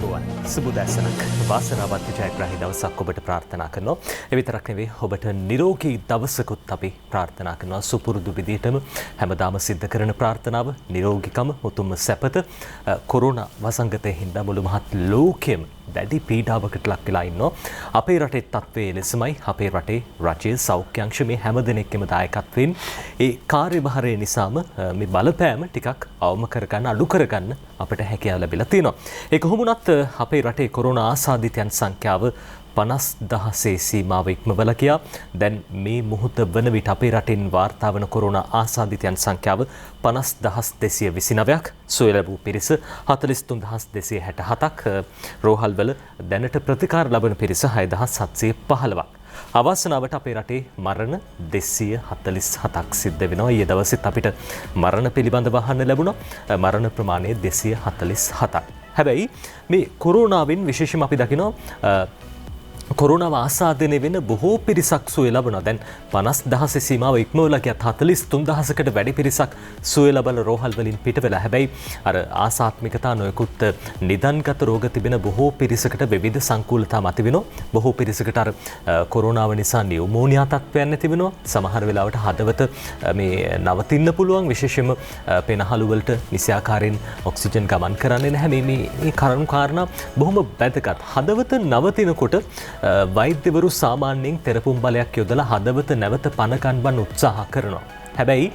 අයිබෝවන් සුබදැසනක් වාසනාවන්ත ජයග්‍රාහී දවසක් ඔබට ප්‍රාර්ථනා කරනවා. ඒ විතරක් නෙවෙයි ඔබට නිරෝගී දවසකුත් අපි ප්‍රාර්ථනා කරනවා. සුපුරුදු විදිහටම හැමදාම සිද්ධ කරන ප්‍රාර්ථනාව නිරෝගීකම උතුම්ම සැපත කොරෝනා වසංගතයෙන් හින්දා මුළු මහත් ලෝකෙම දැඩි පීඩාවකට ලක් වෙලා ඉන්නවා. අපේ රටේ තත්ත්වයේ ලෙසමයි අපේ රටේ රජයේ සෞඛ්‍ය අංශ මේ හැම දෙනෙක්ගේම දායකත්වයෙන් ඒ කාර්යභාරය නිසාම මේ බලපෑම ටිකක් අවම කරගන්න අඩු කරගන්න අපිට හැකියාව ලැබිලා තියෙනවා. ඒ කොහොම වුණත් අපේ රටේ කොරෝනා ආසාදිතයන් සංඛ්‍යාව 50,000 සීමාව ඉක්මවලා ගියා. දැන් මේ මොහොත වන විට අපේ රටින් වාර්තා වන කොරෝනා ආසාදිතයන් සංඛ්‍යාව 50,229ක්. සුවය ලැබූ පිරිස 43,267ක්. රෝහල්වල දැනට ප්‍රතිකාර ලබන පිරිස 6,715ක්. අවාසනාවට අපේ රටේ මරණ 247ක් සිද්ධ වෙනවා. ඊයේ දවසෙත් අපිට මරණ පිළිබඳව අහන්න ලැබුණා. මරණ ප්‍රමාණය 247ක්. හැබැයි මේ කොරෝනාවෙන් විශේෂයෙන්ම අපි දකිනවා කොරෝනාව ආසාදනය වෙන බොහෝ පිරිසක් සුවය ලබනවා. දැන් 50,000 සීමාව ඉක්මවලා ගියත් 43,000කට වැඩි පිරිසක් සුවය ලබලා රෝහල් වලින් පිට වෙලා. හැබැයි අර ආසාත්මිකතා නොයෙකුත් නිදන්ගත රෝග තිබෙන බොහෝ පිරිසකට විවිධ සංකූලතා මත වෙනවා. බොහෝ පිරිසකට අර කොරෝනාව නිසා නියුමෝනියා තත්ත්වයන් ඇති වෙනවා. සමහර වෙලාවට හදවත මේ නවතින්න පුළුවන්. විශේෂයෙන්ම පෙනහළු වලට නිසියාකාරයෙන් ඔක්සිජන් ගමන් කරන්නේ නැහැ. මේ කරුණු කාරණා බොහොම වැදගත්. හදවත නවතිනකොට වෛද්‍යවරු සාමාන්‍යයෙන් තෙරපුම් බලයක් යොදලා හදවත නැවත පණ ගන්නවන් උත්සාහ කරනවා. හැබැයි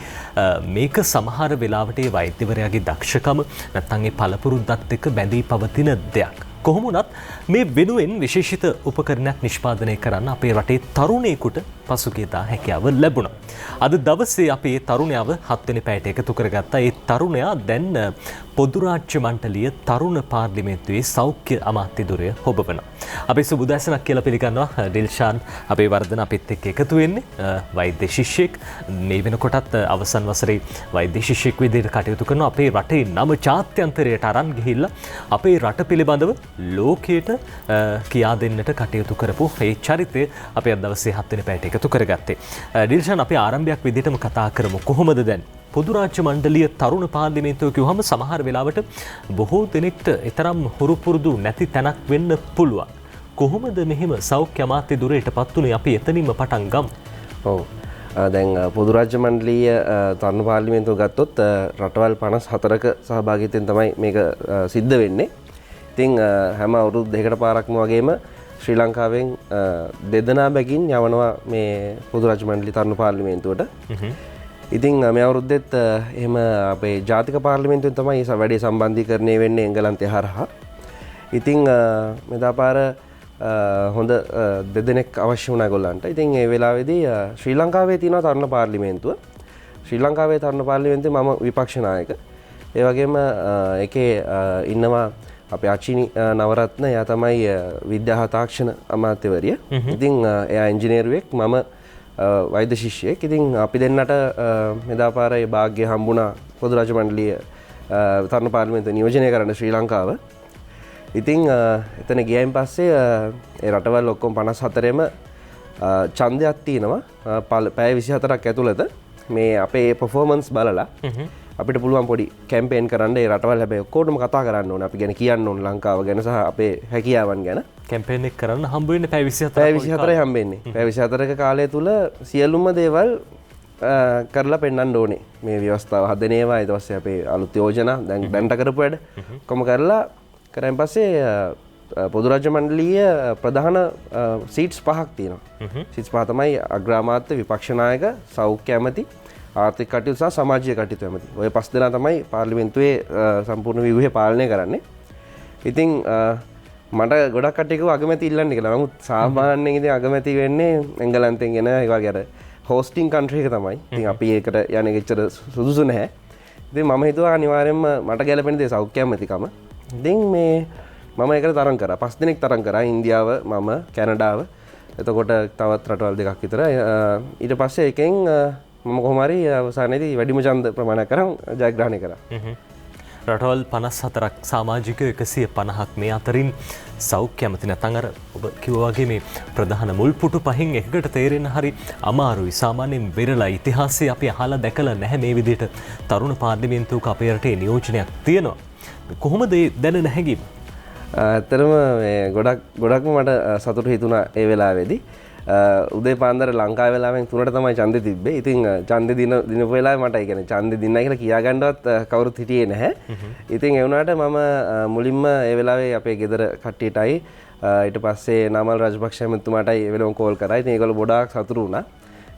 මේක සමහර වෙලාවට ඒ වෛද්‍යවරයාගේ දක්ෂකම නැත්නම් ඒ පළපුරුද්දත් එක්ක බැඳී පවතින දෙයක්. කොහොම වුණත් මේ වෙනුවෙන් විශේෂිත උපකරණයක් නිෂ්පාදනය කරන්න අපේ රටේ තරුණයෙකුට පසුගියදා හැකියාව ලැබුණා. අද දවසේ අපි ඒ තරුණයාව 7 වෙනි පැයට එකතු කරගත්තා. ඒ තරුණයා දැන් පොදු රාජ්‍ය මණ්ඩලීය තරුණ පාර්ලිමේන්තුවේ සෞඛ්‍ය අමාත්‍ය ධුරය හොබවනවා. අපි සුබදැසනක් කියලා පිළිගන්නවා ඩිල්ෂාන් අපේ වර්ධන අපිත් එක්ක එකතු වෙන්නේ. වෛද්‍ය ශිෂ්‍යෙක් මේ වෙනකොටත් අවසන් වසරේ වෛද්‍ය ශිෂ්‍යෙක් විදිහට කටයුතු කරනවා. අපේ රටේ නම ජාත්‍යන්තරයට අරන් ගිහිල්ලා අපේ රට පිළිබඳව ලෝකයට කියා දෙන්නට කටයුතු කරපු මේ චරිතය අපි අද දවසේ 7 වෙනි පැයට එකතු කරගත්තේ. ඩිල්ෂාන් අපි ආරම්භයක් විදිහටම කතා කරමු. කොහොමද දැන් පොදු රාජ්‍ය මණ්ඩලීය තරුණ පාර්ලිමේන්තුව කිව්වම සමහර වෙලාවට බොහෝ දෙනෙක්ට තරම් හුරු පුරුදු නැති තැනක් වෙන්න පුළුවන්. කොහොමද මෙහෙම සෞඛ්‍ය අමාත්‍ය ධුරයටපත් උනේ? අපි එතනින්ම පටන් ගමු. ඔව්. දැන් පොදු රාජ්‍ය මණ්ඩලීය තරුණ පාර්ලිමේන්තුව ගත්තොත් රටවල් 54ක සහභාගීත්වයෙන් තමයි මේක සිද්ධ වෙන්නේ. ඉතින් හැම අවුරුදු දෙකකට පාරක්ම වගේම ශ්‍රී ලංකාවෙන් දෙදෙනා බැගින් යවනවා මේ පොදු රාජ්‍ය මණ්ඩලීය තරුණ පාර්ලිමේන්තුවට. ඉතින් මේ අවුරුද්දෙත් එහෙම අපේ ජාතික පාර්ලිමේන්තුවෙන් තමයි වැඩි සම්බන්ධීකරණය වෙන්නේ එංගලන්තය හරහා. ඉතින් මෙදාපාර හොඳ දෙදෙනෙක් අවශ්‍ය වුණා ඒගොල්ලන්ට. ඉතින් ඒ වෙලාවේදී ශ්‍රී ලංකාවේ තියෙනවා තරුණ පාර්ලිමේන්තුව. ශ්‍රී ලංකාවේ තරුණ පාර්ලිමේන්තුවේ මම විපක්ෂ නායක. ඒ වගේම ඒකේ ඉන්නවා අපේ අචිනි නවරත්න. එයා තමයි විද්‍යා තාක්ෂණ අමාත්‍යවරිය. ඉතින් එයා ඉංජිනේරුවෙක්, මම වෛද්‍ය ශිෂ්‍යයෙක්. ඉතින් අපි දෙන්නට මෙදා පාර ඒ භාග්‍ය හම්බුණා පොදු රාජ්‍ය මණ්ඩලීය තරුණ පාර්ලිමේන්තුව නියෝජනය කරන්න ශ්‍රී ලංකාව. ඉතින් එතන ගියයින් පස්සේ ඒ රටවල් ඔක්කොම 54ෙම ඡන්දයක් තියෙනවා. පැය 24ක් ඇතුළත මේ අපේ පර්ෆෝමන්ස් බලලා අපිට පුළුවන් පොඩි කැම්පේන් කරන්න. ඒ රටවල් හැබැයි ඔක්කොටම කතා කරන්න ඕන. අපි ගැන කියන්න ඕන ලංකාව ගැන සහ අපේ හැකියාවන් ගැන. කැම්පේන් එක කරන්න හම්බ වෙන්නේ පැය 24ක්. පැය 24යි හම්බෙන්නේ. පැය 24ක කාලය තුල සියලුම දේවල් කරලා පෙන්වන්න ඕනේ. මේ ව්‍යවස්ථාව හදන ඒවා ඊට පස්සේ අපේ අලුත් යෝජනා දැන්ට කරපු වැඩ කොහොම කරලා කරන් පස්සේ පොදු රාජ්‍ය මණ්ඩලීය ප්‍රධාන සීට්ස් 5ක් තියෙනවා. සීට්ස් 5 තමයි අග්‍රාමාත්‍ය, විපක්ෂ නායක, සෞඛ්‍ය ඇමති, ආර්ථික කටයුතු සහ සමාජීය කටයුතු ඇමති. ඔය 5 දෙනා තමයි පාර්ලිමේන්තුවේ සම්පූර්ණ ව්‍යුහය පාලනය කරන්නේ. ඉතින් මට ගොඩක් කට්ටියක අගමැති ඉල්ලන්න කියලා. නමුත් සාමාන්‍යයෙන් ඉතින් අගමැති වෙන්නේ එංගලන්තෙන් එන ඒ වගේ අර හෝස්ටිං කන්ට්‍රි එක තමයි. ඉතින් අපි ඒකට යන්නේ එච්චර සුදුසු නැහැ. ඉතින් මම හිතුවා අනිවාර්යයෙන්ම මට ගැලපෙන දේ සෞඛ්‍ය ඇමතිකම. ඉතින් මේ මම ඒකට තරම් කරා. 5 දිනක් තරම් කරා. ඉන්දියාව, මම, කැනඩාව, එතකොට තවත් රටවල් දෙකක් විතර. ඊට පස්සේ එකෙන් මම කොහොම හරි අවසානයේදී වැඩිම ඡන්ද ප්‍රමාණයක් කරන් ජයග්‍රහණය කරා. රටවල් 54ක් සමාජිකයෝ 150ක් මේ අතරින් සෞඛ්‍ය ඇමති නැත්නම් අර ඔබ කිව්වා වගේ මේ ප්‍රධාන මුල් පුටු පහෙන් එකකට තේරෙන්න හරි අමාරුයි. සාමාන්‍යයෙන් වෙරළා ඉතිහාසයේ අපි අහලා දැකලා නැහැ මේ විදිහට තරුණ පාර්ලිමේන්තුවක අපේ රටේ නියෝජනයක් තියෙනවා. කොහොමද දැනෙන හැඟීම? ඇත්තරම ගොඩක්ම මට සතුට හිතුණා ඒ වෙලාවේදී. උදේ පාන්දර ලංකාව වෙලාවෙන් 3ට තමයි ඡන්දෙ තිබ්බේ. ඉතින් ඡන්දෙ දිනපු වෙලාවේ මට ඒ කියන්නේ ඡන්දෙ දින්නයි කියලා කියාගන්නවත් කවුරුත් හිටියේ නැහැ. ඉතින් ඒ වුණාට මම මුලින්ම ඒ වෙලාවේ අපේ ගෙදර කට්ටියටයි ඊට පස්සේ නාමල් රාජපක්ෂ මහත්මයාටයි ඒ වෙලාවම කෝල් කරා. ඉතින් ඒගොල්ලෝ ගොඩාක් සතුටු වුණා.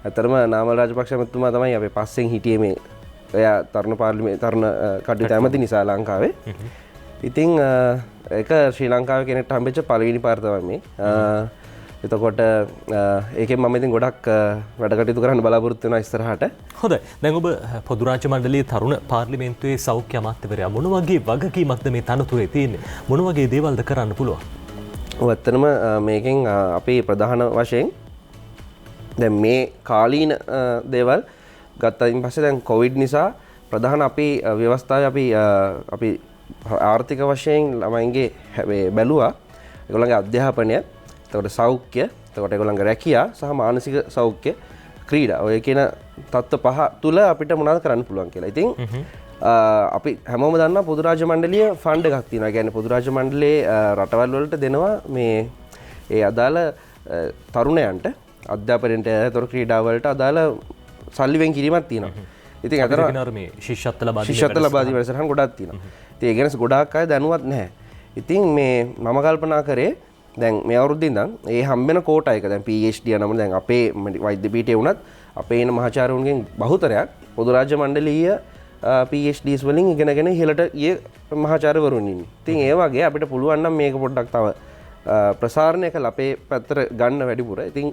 ඇත්තරම නාමල් රාජපක්ෂ මහත්මයා තමයි අපේ පස්සෙන් හිටියේ මේ එයා තරුණ කටයුතු ඇමති නිසා ලංකාවේ. ඉතින් ඒක ශ්‍රී ලංකාවේ කෙනෙක්ට හම්බෙච්ච පළවෙනි පාර තමයි මේ. එතකොට ඒකෙන් මම ඉතින් ගොඩක් වැඩ කටයුතු කරන්න බලාපොරොත්තු වෙනවා ඉස්සරහට. හොඳයි. දැන් ඔබ පොදු රාජ්‍ය මණ්ඩලයේ තරුණ පාර්ලිමේන්තුවේ සෞඛ්‍ය අමාත්‍යවරයා මොන වගේ වගකීමක්ද මේ තනතුරේ තියෙන්නේ? මොන වගේ දේවල්ද කරන්න පුළුවන්? ඔව් ඇත්තටම මේකෙන් අපේ ප්‍රධාන වශයෙන් දැන් මේ කාලීන දේවල් ගත්තයින් පස්සේ දැන් කොවිඩ් නිසා ප්‍රධාන අපේ ව්‍යවස්ථාවේ අපි ආර්ථික වශයෙන් ළමයින්ගේ බැලුවා ඒගොල්ලන්ගේ අධ්‍යාපනය, එතකොට සෞඛ්‍ය, එතකොට ඒගොල්ලන්ගේ රැකියා සහ මානසික සෞඛ්‍ය, ක්‍රීඩා ඔය කියන තත්ත්ව පහ තුල අපිට මොනවද කරන්න පුළුවන් කියලා. ඉතින් අපි හැමෝම දන්නවා පොදු රාජ්‍ය මණ්ඩලීය ෆන්ඩ් එකක් තියෙනවා. ඒ කියන්නේ පොදු රාජ්‍ය මණ්ඩලයේ රටවල් වලට දෙනවා මේ ඒ අදාළ තරුණයන්ට අධ්‍යාපනයට, එතකොට ක්‍රීඩා වලට අදාළ සල්ලි වෙන් කිරීමක් තියෙනවා. ඉතින් අතන මේ ශිෂ්‍යත්ව ලබා දී වැඩසටහන් ගොඩක් තියෙනවා. ඉතින් ඒ ගැන ගොඩාක් අය දැනුවත් නැහැ. ඉතින් මේ මම කල්පනා කරේ දැන් මේ අවුරුද්දේ ඉඳන් ඒ හම්බෙන කෝටා එක දැන් PhD යනම දැන් අපේ වෛද්‍ය පීඨයේ වුණත් අපේ ඉන්න මහාචාර්යවරුන්ගෙන් බහුතරයක් පොදු රාජ්‍ය මණ්ඩලීය PhDs වලින් ඉගෙනගෙන ඉහළට ගිය මහාචාර්යවරුන් ඉන්නේ. ඉතින් ඒ වගේ අපිට පුළුවන් නම් මේක පොඩ්ඩක් තව ප්‍රසාරණය කළ අපේ පැත්තට ගන්න වැඩිපුර. ඉතින්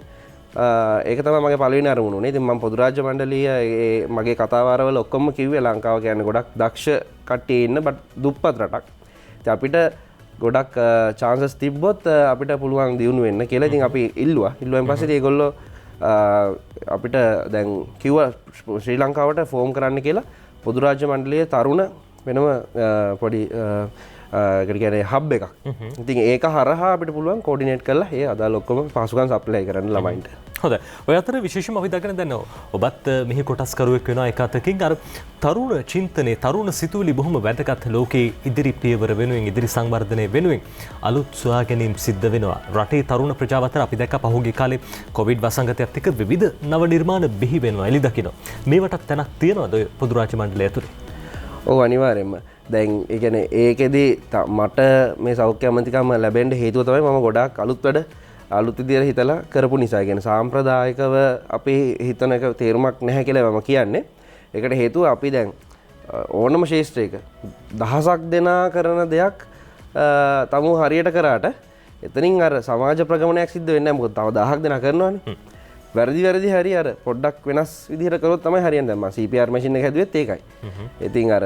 ඒක තමයි මගේ පළවෙනි අරමුණ උනේ. ඉතින් මම පොදු රාජ්‍ය මණ්ඩලීය මගේ කතාවාරවල ඔක්කොම කිව්වේ ලංකාව කියන්නේ ගොඩක් දක්ෂ කට්ටිය ඉන්න දුප්පත් රටක්. ඉතින් අපිට ගොඩක් chances තිබ්බොත් අපිට පුළුවන් දියුණු වෙන්න කියලා. ඉතින් අපි ඉල්ලුවෙන් පස්සේ ඒගොල්ලෝ අපිට දැන් කිව්වා ශ්‍රී ලංකාවට ෆෝම් කරන්න කියලා පොදු රාජ්‍ය මණ්ඩලයේ තරුණ වෙනම පොඩි හබ් එකක්. ඉතින් ඒක හරහා අපිට පුළුවන් කෝඩිනේට් කරලා ඒ අදාළ ඔක්කොම පහසුකම් සප්ලයි කරන්න ළමයින්ට. හොඳයි. ඔය අතර විශේෂම අපි දකින දැන් ඔබත් මෙහි කොටස්කරුවෙක් වෙනවා එක අතකින්. අර තරුණ චින්තනයේ තරුණ සිතුවිලි බොහොම වැදගත් ලෝකයේ ඉදිරි පියවර වෙනුවෙන් ඉදිරි සංවර්ධනය වෙනුවෙන් අලුත් සොයා ගැනීම් සිද්ධ වෙනවා. රටේ තරුණ ප්‍රජාව අතර අපි දැක්ක පහුගිය කාලේ කොවිඩ් වසංගතයත් එක්ක විවිධ නව නිර්මාණ බිහි වෙනවා එලි දකින්න. මේවටත් තැනක් තියෙනවද ඔය පොදු රාජ්‍ය මණ්ඩලය ඇතුලේ? ඔව් අනිවාර්යෙන්ම. දැන් ඒ කියන්නේ ඒකෙදි මට මේ සෞඛ්‍ය අමාත්‍යකම ලැබෙන්න හේතුව තමයි මම ගොඩාක් අලුත් විදියට හිතලා කරපු නිසා. ඒ කියන්නේ සාම්ප්‍රදායිකව අපි හිතන එක තේරුමක් නැහැ කියලා මම කියන්නේ. ඒකට හේතුව අපි දැන් ඕනම ශාස්ත්‍රයක දහසක් දෙනා කරන දෙයක් තමු හරියට කරාට එතනින් අර සමාජ ප්‍රගමනයක් සිද්ධ වෙන්නේ නැහැ. මොකද තව 1000ක් දෙනා කරනවානේ. වැරදි හරි අර පොඩ්ඩක් වෙනස් විදිහට කරොත් තමයි හරියන්නේ. දැන් මම CPR මැෂින් එක හැදුවෙත් ඒකයි. ඉතින් අර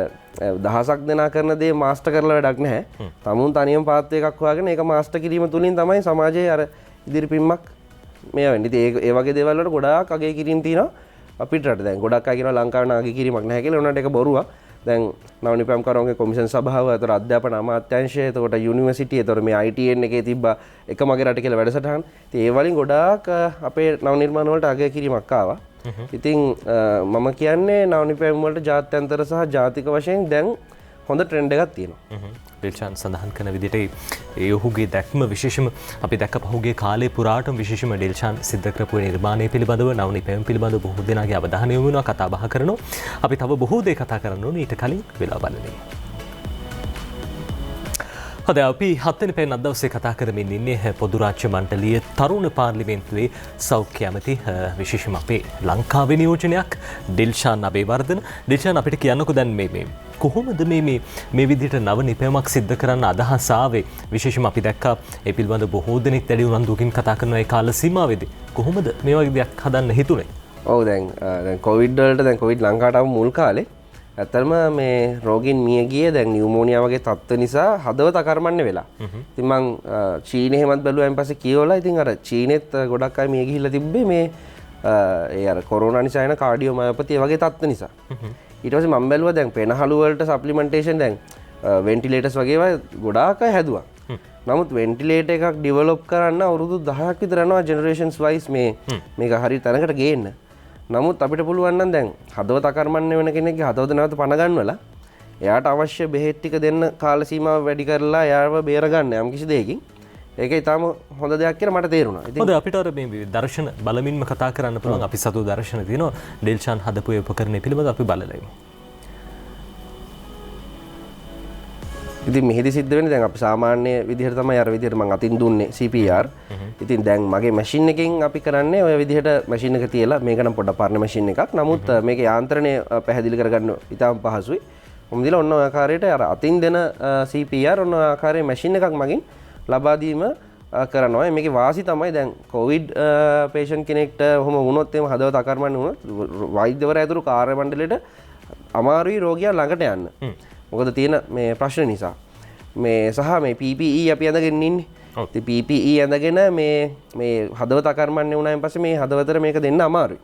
දහසක් දෙනා කරන දේ මාස්ටර් කරලා වැඩක් නැහැ. තමුන් තනියම පාත් එකක් හොයාගෙන ඒක මාස්ටර් කිරීම තුලින් තමයි සමාජයේ අර ඉදිරි පිම්මක් මේ වෙන්නේ. ඉතින් ඒ වගේ දේවල් වලට ගොඩාක් අගය කිරීම තියෙනවා අපිට රට. දැන් ගොඩක් අය කියනවා ලංකාවේ අගය කිරීමක් නැහැ කියලා. උනට ඒක බොරුවක්. දැන් නව නිපැම්කරුවන්ගේ කොමිෂන් සභාව, ඒතර අධ්‍යාපන අමාත්‍යාංශය, එතකොට යුනිවර්සිටි, ඒතර මේ ITN එකේ තිබ්බ එක මගේ රට කියලා වැඩසටහන්. ඉතින් ඒ වලින් ගොඩාක් අපේ නව නිර්මාණ වලට අගය කිරීමක් ආවා. ඉතින් මම කියන්නේ නව නිපැයුම් වලට ජාත්‍යන්තර සහ ජාතික වශයෙන් දැන් හොඳ ට්‍රෙන්ඩ් එකක් තියෙනවා. ඩිල්ෂාන් සඳහන් කරන විදිහට ඒ ඔහුගේ දැක්ම විශේෂම අපි දැක්ක පහුගිය කාලේ පුරාටම විශේෂම ඩිල්ෂාන් සිද්ධ කරපු නිර්මාණය පිළිබඳව නව නිපැයුම් පිළිබඳව බොහෝ දෙනාගේ අවධානය යොමු වෙනවා, කතා බහ කරනවා. අපි තව බොහෝ දේ කතා කරන්න ඕනේ ඊට කලින් වෙලා බලන්නේ. හොඳයි, අපි 7 වෙනි පැය දවසේ කතා කරමින් ඉන්නේ පොදු රාජ්‍ය මණ්ඩලීය තරුණ පාර්ලිමේන්තුවේ සෞඛ්‍ය ඇමති විශේෂම අපේ ලංකාවේ නියෝජනයක් ඩිල්ෂාන් අබේවර්ධන. ඩිල්ෂාන් අපිට කියන්නකෝ දැන් මේ කොහොමද මේ විදිහට නව නිපැයුමක් සිද්ධ කරන්න අදහස ආවේ? විශේෂම අපි දැක්කා ඒ පිළිබඳ බොහෝ දෙනෙක් දැඩි උනන්දුවකින් කතා කරන ඒ කාල සීමාවේදී කොහොමද මේ වගේ දෙයක් හදන්න හිතුනේ? ඔව් දැන් කොවිඩ් වලට දැන් කොවිඩ් ලංකාවට ආව මුල් කාලේ ඇත්තටම මේ රෝගීන් මිය ගියේ දැන් නියුමෝනියා වගේ තත්ත්ව නිසා හදවත අකර්මණ්‍ය වෙලා. ඉතින් මං චීනේ හැමත් බැලුවායින් පස්සේ කියවලා ඉතින් අර චීනෙත් ගොඩක් අය මිය ගිහිල්ලා තිබ්බේ මේ ඒ අර කොරෝනා නිසා එන කාඩියෝමයොපති වගේ තත්ත්ව නිසා. ඊට පස්සේ මම බැලුවා දැන් පෙනහළු වලට සප්ලිමන්ටේෂන් දැන් වෙන්ටිලේටර්ස් වගේ ඒවා ගොඩාක් අය හැදුවා. නමුත් වෙන්ටිලේටර් එකක් ඩෙවලොප් කරන්න අවුරුදු 10ක් විතර යනවා ජෙනරේෂන්ස් වයිස් මේක හරි තැනකට ගේන්න. නමුත් අපිට පුළුවන් නම් දැන් හදවත අකර්මණ්‍ය වෙන කෙනෙක්ගේ හදවත නැවත පණ ගන්නවලා එයාට අවශ්‍ය බෙහෙත් ටික දෙන්න කාල සීමාව වැඩි කරලා එයාව බේරගන්න යම් කිසි දෙයකින් ඒක ඊටාම හොඳ දෙයක් කියලා මට තේරුණා. ඉතින් හොඳ අපිට අර මේ දර්ශන බලමින්ම කතා කරන්න පුළුවන්. අපි සතු දර්ශන තියෙනවා. ඩෙල්ෂාන් හදපු ඒ උපකරණය පිළිබඳව අපි බලලා ඉමු. ඉතින් මෙහිදී සිද්ධ වෙන්නේ දැන් අපි සාමාන්‍ය විදිහට තමයි අර විදිහට මම අතින් දුන්නේ CPR. ඉතින් දැන් මගේ මැෂින් එකෙන් අපි කරන්නේ ඔය විදිහට මැෂින් එක තියලා මේක නම් පොඩ්ඩක් පරණ මැෂින් එකක්. නමුත් මේකේ යාන්ත්‍රණය පැහැදිලි කරගන්න ඉතාම පහසුයි. මම දිලා ඔන්න ඔය ආකාරයට අර අතින් දෙන CPR ඔන්න ඔය ආකාරයේ මැෂින් එකක් මගින් ලබා දීම කරනවා. මේකේ වාසි තමයි දැන් කොවිඩ් පේෂන්ට් කෙනෙක්ට ඔහොම වුණොත් එහෙම හදවත අකර්මණ්‍ය වුණොත් වෛද්‍යවරයා ඇතුළු කාර්ය මණ්ඩලයට අමාරුයි රෝගියා ළඟට යන්න. මොකද තියෙන මේ ප්‍රශ්න නිසා මේ සහ මේ PPE අපි ඇඳගෙන ඉන්නේ. ඉතින් PPE ඇඳගෙන මේ හදවත අකර්මණ්‍ය වුණායින් පස්සේ මේ හදවතට මේක දෙන්න අමාරුයි.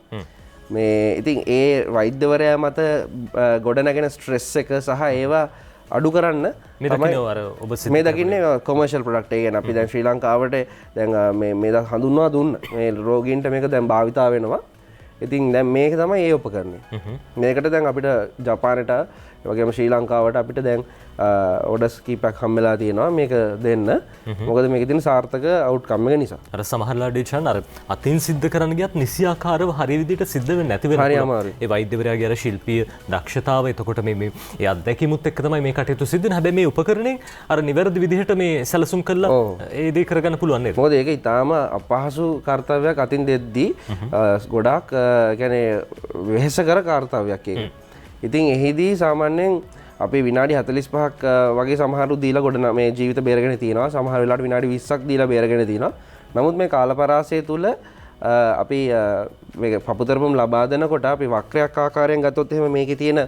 මේ ඉතින් ඒ වෛද්‍යවරයා මත ගොඩනැගෙන ස්ට්‍රෙස් එක සහ ඒවා අඩු කරන්න මේ දකින්නේ කොමර්ෂල් ප්‍රොඩක්ට් එක. ගැන අපි දැන් ශ්‍රී ලංකාවට දැන් මේ හඳුන්වා දුන්න මේ රෝගීන්ට මේක දැන් භාවිතා වෙනවා. ඉතින් දැන් මේක තමයි ඒ උපකරණය. මේකට දැන් අපිට ජපානයට වගේම ශ්‍රී ලංකාවට අපිට දැන් ඕඩර්ස් කීපයක් හම්බෙලා තියෙනවා මේක දෙන්න. මොකද මේකේ තියෙන සාර්ථක අවුට්කම් එක නිසා. අර සමහරලා ඩිචන් අර අතින් සිද්ධ කරන්න ගියත් නිසියාකාරව හරිය විදිහට සිද්ධ වෙන්නේ නැති වෙනවා. හරි අමාරුයි. ඒ වෛද්‍යවරයාගේ අර ශිල්පීය දක්ෂතාව එතකොට මේ ඒ අත්දැකීමුත් එක්ක තමයි මේ කටයුතු සිද්ධ වෙන්නේ. හැබැයි මේ උපකරණයෙන් අර නිවැරදි විදිහට මේ සැලසුම් කළා ඒ දේ කරගන්න පුළුවන් නේද? මොකද ඒක ඊටාම අපහසු කාර්යයක් අතින් දෙද්දී ගොඩාක් කියන්නේ වෙහෙස කර කාර්යයක් ඒක. ඉතින් එහිදී සාමාන්‍යයෙන් අපි විනාඩි 45ක් වගේ සමහරු දීලා ගොඩන මේ ජීවිත බේරගෙන තියෙනවා. සමහර වෙලාවට විනාඩි 20ක් දීලා බේරගෙන තියෙනවා. නමුත් මේ කාලපරාසය තුල අපි මේක පපුතරපම් ලබා දෙනකොට අපි වක්‍රයක් ආකාරයෙන් ගත්තොත් එහෙම මේකේ තියෙන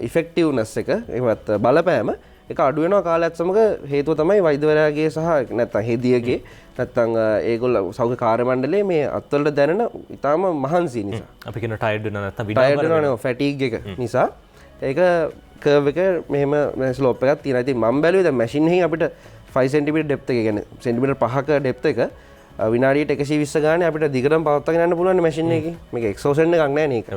ඉෆෙක්ටිව්නස් එක එහෙමත් බලපෑම ඒක අඩු වෙනවා කාලයත් සමග. හේතුව තමයි වෛද්‍යවරයාගේ සහ නැත්නම් හෙදියගේ නැත්නම් ඒගොල්ලෝ සෞඛ්‍ය කාර්ය මණ්ඩලයේ මේ අත්වලට දැනෙන ඊටාම මහන්සිය නිසා. අපි කියන ටයර්ඩ් වෙන නැත්නම් ටයර්ඩ් වෙනවා ෆැටිග් එක නිසා ඒක කර්ව් එක මෙහෙම ස්ලෝප් එකක් තියෙනවා. ඉතින් මම බැලුවේ දැන් මැෂින් එකෙන් අපිට 5 cm ඩෙප්ත් එක කියන්නේ සෙන්ටිමීටර් 5ක ඩෙප්ත් එක විනාඩියට 120 ගානේ අපිට දිගටම පවත්වාගෙන යන්න පුළුවන් මැෂින් එකකින්. මේක එක්සෝෂන් එකක් නෑ නේ ඒක.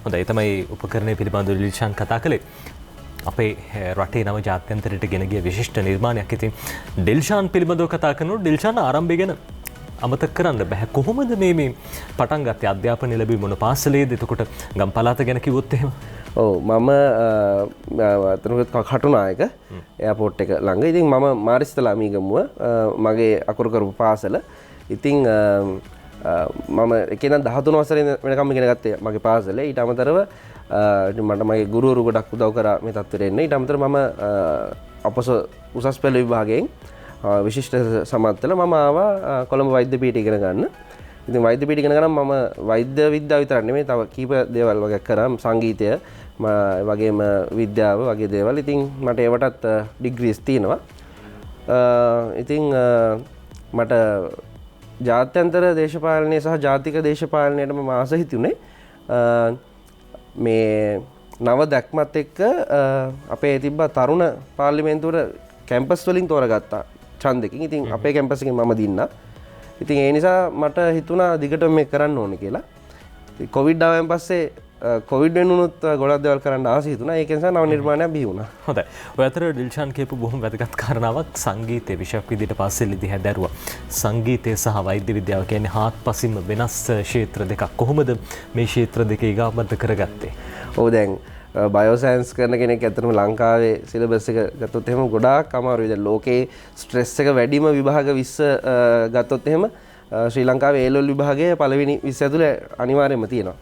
හොඳයි. ඒ තමයි උපකරණය පිළිබඳව ලිල්ෂාන් කතා කළේ. අපේ රටේ නව ජාත්‍යන්තරයට ගෙන ගිය විශිෂ්ට නිර්මාණයක්. ඉතින් ඩෙල්ෂාන් පිළිබඳව කතා කරනකොට ඩෙල්ෂාන් ආරම්භය ගැන අමතක කරන්න බෑ. කොහොමද මේ පටන් ගත්තේ? අධ්‍යාපනය ලැබුවේ මොන පාසලේද? එතකොට ගම් පළාත ගැන කිව්වොත් එහෙම. ඔව් මම කටුනායක එයාපෝට් එක ළඟ. ඉතින් මම මාරිස්තලා මීගමුව මගේ අකුරු කරපු පාසල. ඉතින් මම එකෙන් 13 වසරේ වෙනකම් ඉගෙන ගත්තේ මගේ පාසලේ. ඊට අමතරව මට මගේ ගුරුවරු ගොඩක් උදව් කරා මේ තත්ත්වයට එන්න. ඊට අමතරව මම අපොස උසස් පෙළ විභාගයෙන් විශිෂ්ට සමත්වල මම ආවා කොළඹ වෛද්‍ය පීඨය ඉගෙන ගන්න. ඉතින් වෛද්‍ය පීඨය ඉගෙන ගන්න මම වෛද්‍ය විද්‍යාව විතරක් නෙමෙයි තව කීප දේවල් වගේ කරා. සංගීතය වගේම විද්‍යාව වගේ දේවල්. ඉතින් මට ඒවටත් ඩිග්‍රීස් තියෙනවා. ඉතින් මට ජාත්‍යන්තර දේශපාලනය සහ ජාතික දේශපාලනයට මම ආස හිතුනේ. මේ නව දැක්මත් එක්ක අපේ තිබ්බ තරුණ පාර්ලිමේන්තුවට කැම්පස් වලින් තෝරගත්තා ඡන්දකින්. ඉතින් අපේ කැම්පස් එකෙන් මම දින්නා. ඉතින් ඒ නිසා මට හිතුණා දිගටම මේක කරන්න ඕනේ කියලා. ඉතින් කොවිඩ් ආවෙන් පස්සේ කොවිඩ් වෙනුනොත් ගොඩක් දේවල් කරන්න ආස හිතුණා. ඒක නිසා නව නිර්මාණයක් බිහි වුණා. හොඳයි. ඔය අතර ඩිල්ෂාන් කියපු බොහොම වැදගත් කාරණාවක් සංගීතයේ විෂයක් විදිහට පස්සෙල්ලදී හැදෑරුවා. සංගීතය සහ වෛද්‍ය විද්‍යාව කියන්නේ හාත්පසින්ම වෙනස් ක්ෂේත්‍ර දෙකක්. කොහොමද මේ ක්ෂේත්‍ර දෙක ඊගාබද්ධ කරගත්තේ? ඔව් දැන් බයෝසයන්ස් කරන කෙනෙක් ඇත්තටම ලංකාවේ සිලබස් එක ගත්තොත් එහෙම ගොඩාක් අමාරුයි. දැන් ලෝකේ ස්ට්‍රෙස් එක වැඩිම විභාග 20 ගත්තොත් එහෙම ශ්‍රී ලංකාවේ A level විභාගයේ පළවෙනි 20 ඇතුළේ අනිවාර්යයෙන්ම තියෙනවා.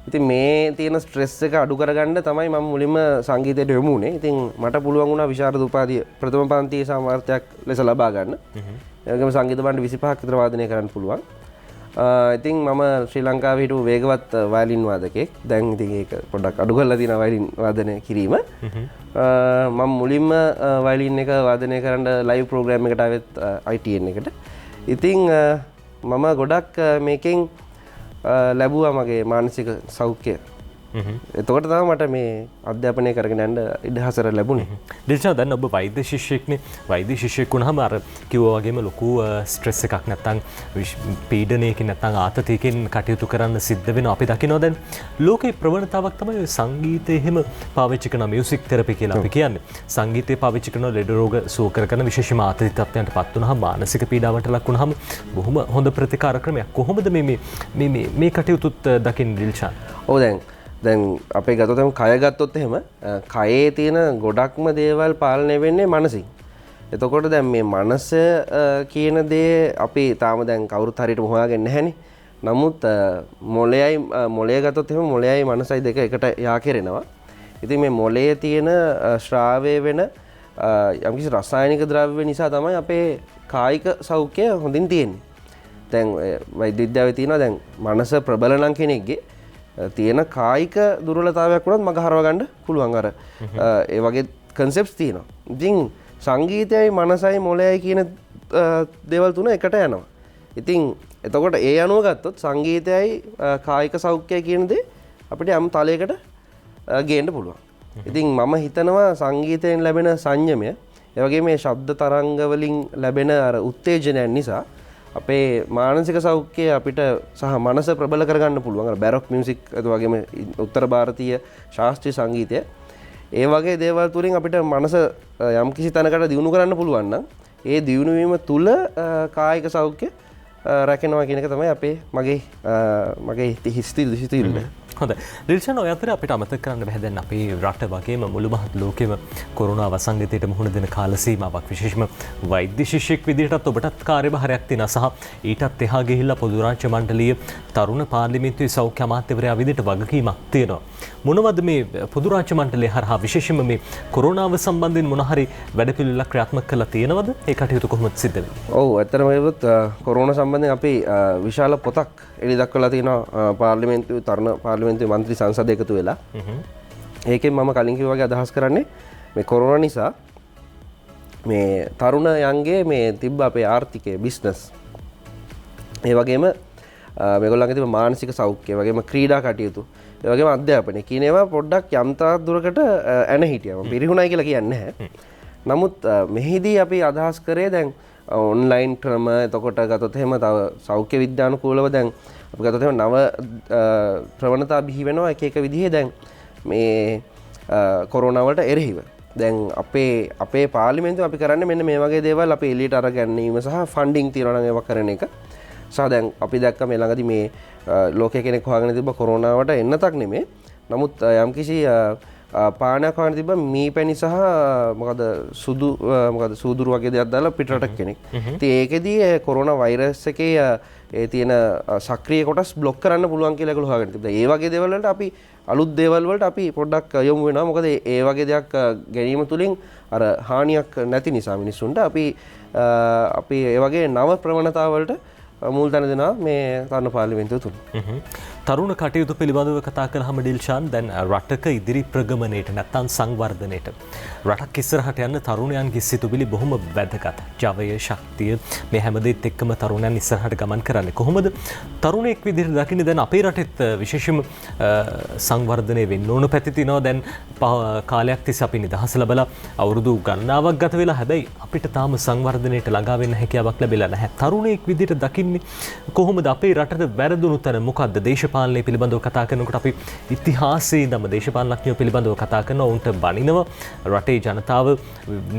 ඉතින් මේ තියෙන ස්ට්‍රෙස් එක අඩු කරගන්න තමයි මම මුලින්ම සංගීතයට යොමු වුණේ. ඉතින් මට පුළුවන් වුණා විශාරද උපාධිය ප්‍රථම පන්තියේ සාමාර්ථයක් ලෙස ලබා ගන්න. ඒ වගේම සංගීත භාණ්ඩ 25ක් විතර වාදනය කරන්න පුළුවන්. ඉතින් මම ශ්‍රී ලංකාවේ හිටපු වේගවත් වයලින් වාදකයෙක්. දැන් ඉතින් ඒක පොඩ්ඩක් අඩු කරලා තියෙනවා වයලින් වාදනය කිරීම. මම මුලින්ම වයලින් එක වාදනය කරන්න ලයිව් ප්‍රෝග්‍රෑම් එකට ආවෙත් ITN එකට. ඉතින් මම ගොඩක් මේකෙන් ලැබුවා මගේ මානසික සෞඛ්‍ය එතකොට තමයි මට මේ අධ්‍යාපනය කරගෙන යන්න ඉඩහසර ලැබුණේ. දිල්ෂාන් දැන් ඔබ වෛද්‍ය ශිෂ්‍යයෙක්නේ. වෛද්‍ය ශිෂ්‍යයෙක් වුණාම අර කිව්වා වගේම ලොකු ස්ට්‍රෙස් එකක් නැත්තම් පීඩනයකින් නැත්තම් ආතතියකින් කටයුතු කරන්න සිද්ධ වෙනවා. අපි දකිනවා දැන් ලෝකේ ප්‍රවණතාවක් තමයි සංගීතය එහෙම පාවිච්චි කරන මියුසික් තෙරපි කියලා අපි කියන්නේ. සංගීතය පාවිච්චි කරන ලෙඩ රෝග සුව කරන විශේෂම ආතති තත්ත්වයන්ට පත් වුණාම මානසික පීඩාවට ලක් වුණාම බොහොම හොඳ ප්‍රතිකාර ක්‍රමයක්. කොහොමද මේ කටයුතුත් දකින්නේ දිල්ෂාන්? ඔව් දැන් අපේ ගතොතම කය ගත්තොත් එහෙම කයේ තියෙන ගොඩක්ම දේවල් පාලනය වෙන්නේ මනසින්. එතකොට දැන් මේ මනස කියන දේ අපි තාම දැන් කවුරුත් හරියට හොයාගෙන නැහැනේ. නමුත් මොළය ගත්තොත් එහෙම මොළයයි මනසයි දෙක එකට යා කෙරෙනවා. ඉතින් මේ මොළයේ තියෙන ශ්‍රාවය වෙන යම්කිසි රසායනික ද්‍රව්‍ය නිසා තමයි අපේ කායික සෞඛ්‍යය හොඳින් තියෙන්නේ. දැන් වෛද්‍ය විද්‍යාවේ තියෙනවා දැන් මනස ප්‍රබල නම් කෙනෙක්ගේ තියෙන කායික දුර්වලතාවයක් වුණත් මග හරව ගන්න පුළුවන් අර ඒ වගේ කන්සෙප්ට්ස් තියෙනවා. ඉතින් සංගීතයයි මනසයි මොළයයි කියන දේවල් තුන එකට යනවා. ඉතින් එතකොට ඒ අනුව ගත්තොත් සංගීතයයි කායික සෞඛ්‍යය කියන දේ අපිට යම් තලයකට ගේන්න පුළුවන්. ඉතින් මම හිතනවා සංගීතයෙන් ලැබෙන සංයමය ඒ වගේ මේ ශබ්ද තරංග වලින් ලැබෙන අර උත්තේජනයන් නිසා අපේ මානසික සෞඛ්‍යය අපිට සහ මනස ප්‍රබල කරගන්න පුළුවන්. අර බැරොක් මියුසික් ඒ වගේම උත්තර ಭಾರತೀಯ ශාස්ත්‍රීය සංගීතය ඒ වගේ දේවල් තුලින් අපිට මනස යම්කිසි තැනකට දියුණු කරන්න පුළුවන් නම් ඒ දියුණු වීම තුල කායික සෞඛ්‍ය රැකෙනවා කියන එක තමයි මගේ හිස්තිරිල්ල. හොඳයි. දිල්ෂාන් ඔය අතර අපිට අමතක කරන්න බැහැ දැන් අපේ රට වගේම මුළු මහත් ලෝකෙම කොරෝනා වසංගතයට මුහුණ දෙන කාල සීමාවක් විශේෂම වෛද්‍ය ශිෂ්‍යෙක් විදිහටත් ඔබටත් කාර්යභාරයක් තියෙනවා සහ ඊටත් එහා ගිහිල්ලා පොදු රාජ්‍ය මණ්ඩලීය තරුණ පාර්ලිමේන්තුවේ සෞඛ්‍ය අමාත්‍යවරයා විදිහට වගකීමක් තියෙනවා. මොනවද මේ පොදු රාජ්‍ය මණ්ඩලය හරහා විශේෂයෙන්ම මේ කොරෝනාව සම්බන්ධයෙන් මොන හරි වැඩපිළිවෙලක් ක්‍රියාත්මක කරලා තියෙනවද? ඒ කටයුතු කොහොමද සිද්ධ වෙන්නේ? ඔව් ඇත්තටම ඒවත් කොරෝනා සම්බන්ධයෙන් අපි විශාල පොතක් එළි දක්වලා තියෙනවා පාර්ලිමේන්තුවේ තරුණ පාර්ලිමේන්තුවේ මන්ත්‍රී සංසද එකතු වෙලා. ඒකෙන් මම කලින් කිව්වා වගේ අදහස් කරන්නේ මේ කොරෝනා නිසා මේ තරුණයන්ගේ මේ තිබ්බ අපේ ආර්ථිකය බිස්නස් ඒ වගේම මේගොල්ලන්ගේ තිබ්බ මානසික සෞඛ්‍යය වගේම ක්‍රීඩා කටයුතු ඒ වගේම අධ්‍යාපනය කියන ඒවා පොඩ්ඩක් යම් තාක් දුරකට ඇන හිටියා. මම පිරිහුණයි කියලා කියන්නේ නැහැ. නමුත් මෙහිදී අපි අදහස් කරේ දැන් ඔන්ලයින් ක්‍රම එතකොට ගතොත් එහෙම තව සෞඛ්‍ය විද්‍යානුකූලව දැන් අපි ගතොත් එහෙම නව ප්‍රවණතා බිහි වෙනවා එක විදිහේ දැන් මේ කොරෝනා වලට එරෙහිව. දැන් අපේ පාර්ලිමේන්තුව අපි කරන්නේ මෙන්න මේ වගේ දේවල් අපි එළියට අරගැනීම සහ ෆන්ඩින් තියනවා නම් ඒවා කරන එක. සහ දැන් අපි දැක්ක මේ ළඟදී මේ ලෝකයේ කෙනෙක් හොයාගෙන තිබ්බ කොරෝනාවට එන්නතක් නෙමෙයි. නමුත් යම්කිසි පානයක් හොයන්න තිබ්බ මී පැණි සහ මොකද සූදුරු වගේ දෙයක් දාලා පිටරටක් කෙනෙක්. ඉතින් ඒකෙදී කොරෝනා වෛරස් එකේ ඒ තියෙන සක්‍රීය කොටස් බ්ලොක් කරන්න පුළුවන් කියලා ඒගොල්ලෝ හොයාගෙන තිබ්බා. ඒ වගේ දේවල් වලට අපි අලුත් දේවල් වලට අපි පොඩ්ඩක් යොමු වෙනවා. මොකද ඒ වගේ දෙයක් ගැනීම තුලින් අර හානියක් නැති නිසා මිනිස්සුන්ට අපි ඒ වගේ නව ප්‍රවණතා වලට මුල් තැන දෙනවා මේ තරුණ පාර්ලිමේන්තුව තුල. තරුණ කටයුතු පිළිබඳව කතා කළාම ඩිල්ෂාන් දැන් රටක ඉදිරි ප්‍රගමණයට නැත්නම් සංවර්ධනයට රටක් ඉස්සරහට යන්න තරුණයන්ගේ සිතුවිලි බොහොම වැදගත්. ජවය, ශක්තිය මේ හැමදේත් එක්කම තරුණයන් ඉස්සරහට ගමන් කරන්නේ. කොහොමද තරුණයෙක් විදිහට දකින්නේ දැන් අපේ රටෙත් විශේෂම සංවර්ධනය වෙන්න ඕන පැති තිනවා. දැන් කාලයක් තිස්සේ අපි නිදහස ලැබලා අවුරුදු ගණනාවක් ගත වෙලා හැබැයි අපිට තාම සංවර්ධනයට ළඟා වෙන්න හැකියාවක් ලැබිලා නැහැ. තරුණයෙක් විදිහට දකින්නේ කොහොමද අපේ රටට වැරදුණු තැන මොකද්ද? දේශපාලනය පිළිබඳව කතා කරනකොට අපි ඉතිහාසයේ ඉඳන්ම දේශපාලනඥයෝ පිළිබඳව කතා කරනවා. උන්ට බනිනවා. රටේ ජනතාව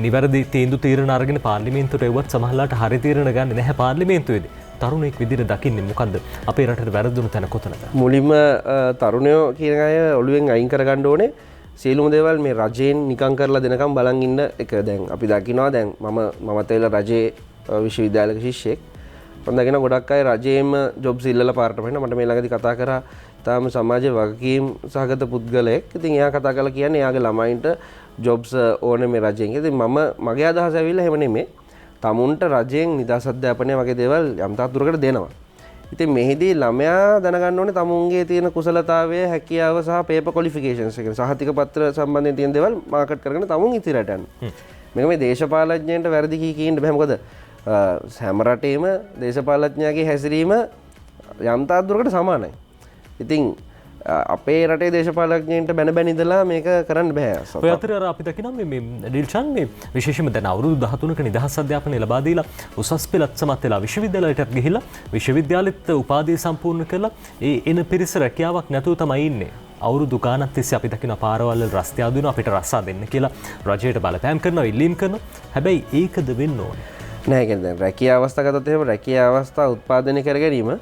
නිවැරදි තීන්දුව తీරන අරගෙන පාර්ලිමේන්තුවට එවුවත් සමහරලාට හරි තීරණ ගන්න නැහැ පාර්ලිමේන්තුවේදී. තරුණයෙක් විදිහට දකින්නේ මොකද්ද අපේ රටට වැරදුණු තැන කොතනද? මුලින්ම තරුණයෝ කියන අය ඔළුවෙන් අයින් කරගන්න ඕනේ සියලුම දේවල් මේ රජයෙන් නිකන් කරලා දෙනකම් බලන් ඉන්න එක. දැන් අපි දකිනවා දැන් මමත් එල රජයේ විශ්වවිද්‍යාලයක ශිෂ්‍යෙක්. මම දකින ගොඩක් අය රජයේම ජොබ්ස් ඉල්ලලා පාරට පහිනවා. මට මේ ළඟදී කතා කරා තාම සමාජයේ වගකීම් සහගත පුද්ගලයෙක්. ඉතින් එයා කතා කරලා කියන්නේ එයාගේ ළමයින්ට ජොබ්ස් ඕනේ මේ රජයෙන්. ඉතින් මගේ අදහස ඇවිල්ලා එහෙම නෙමෙයි. තමුන්ට රජයෙන් නිදහස් අධ්‍යාපනය වගේ දේවල් යම් තාක් දුරකට දෙනවා. ඉතින් මෙහිදී ළමයා දැනගන්න ඕනේ තමුන්ගේ තියෙන කුසලතාවය, හැකියාව සහ පේපර් ක්වොලිෆිකේෂන්ස් එක සහතික පත්‍ර සම්බන්ධයෙන් තියෙන දේවල් මාකට් කරගෙන තමුන් ඉතිරට යන්න. මේක මේ දේශපාලඥයන්ට වැරදි කියන්න බෑ. මොකද හැම රටේම දේශපාලඥයාගේ හැසිරීම යම් තාක් දුරකට සමානයි. ඉතින් අපේ රටේ දේශපාලඥයන්ට බැන බැන ඉඳලා මේක කරන්න බෑ. ඔය අතර අපි දකිනවා මේ ඩිල්ෂාන් මේ විශේෂයෙන්ම දැන් අවුරුදු 13ක නිදහස් අධ්‍යාපනය ලබා දීලා උසස් පෙළත් සමත් වෙලා විශ්වවිද්‍යාලයට ගිහිල්ලා විශ්වවිද්‍යාලෙත් උපාධිය සම්පූර්ණ කරලා ඒ එන පිරිස රැකියාවක් නැතුව තමයි ඉන්නේ. අවුරුදු ගානක් තිස්සේ අපි දකින පාරවල් රස්තිය ආදිනවා අපිට රස්සා දෙන්න කියලා රජයට බලපෑම් කරනවා ඉල්ලීම් කරනවා. හැබැයි ඒකද වෙන්න ඕනේ. නෑ කියන්නේ රැකියා අවස්ථා ගත්තොත් එහෙම රැකියා අවස්ථා උත්පාදනය කර ගැනීම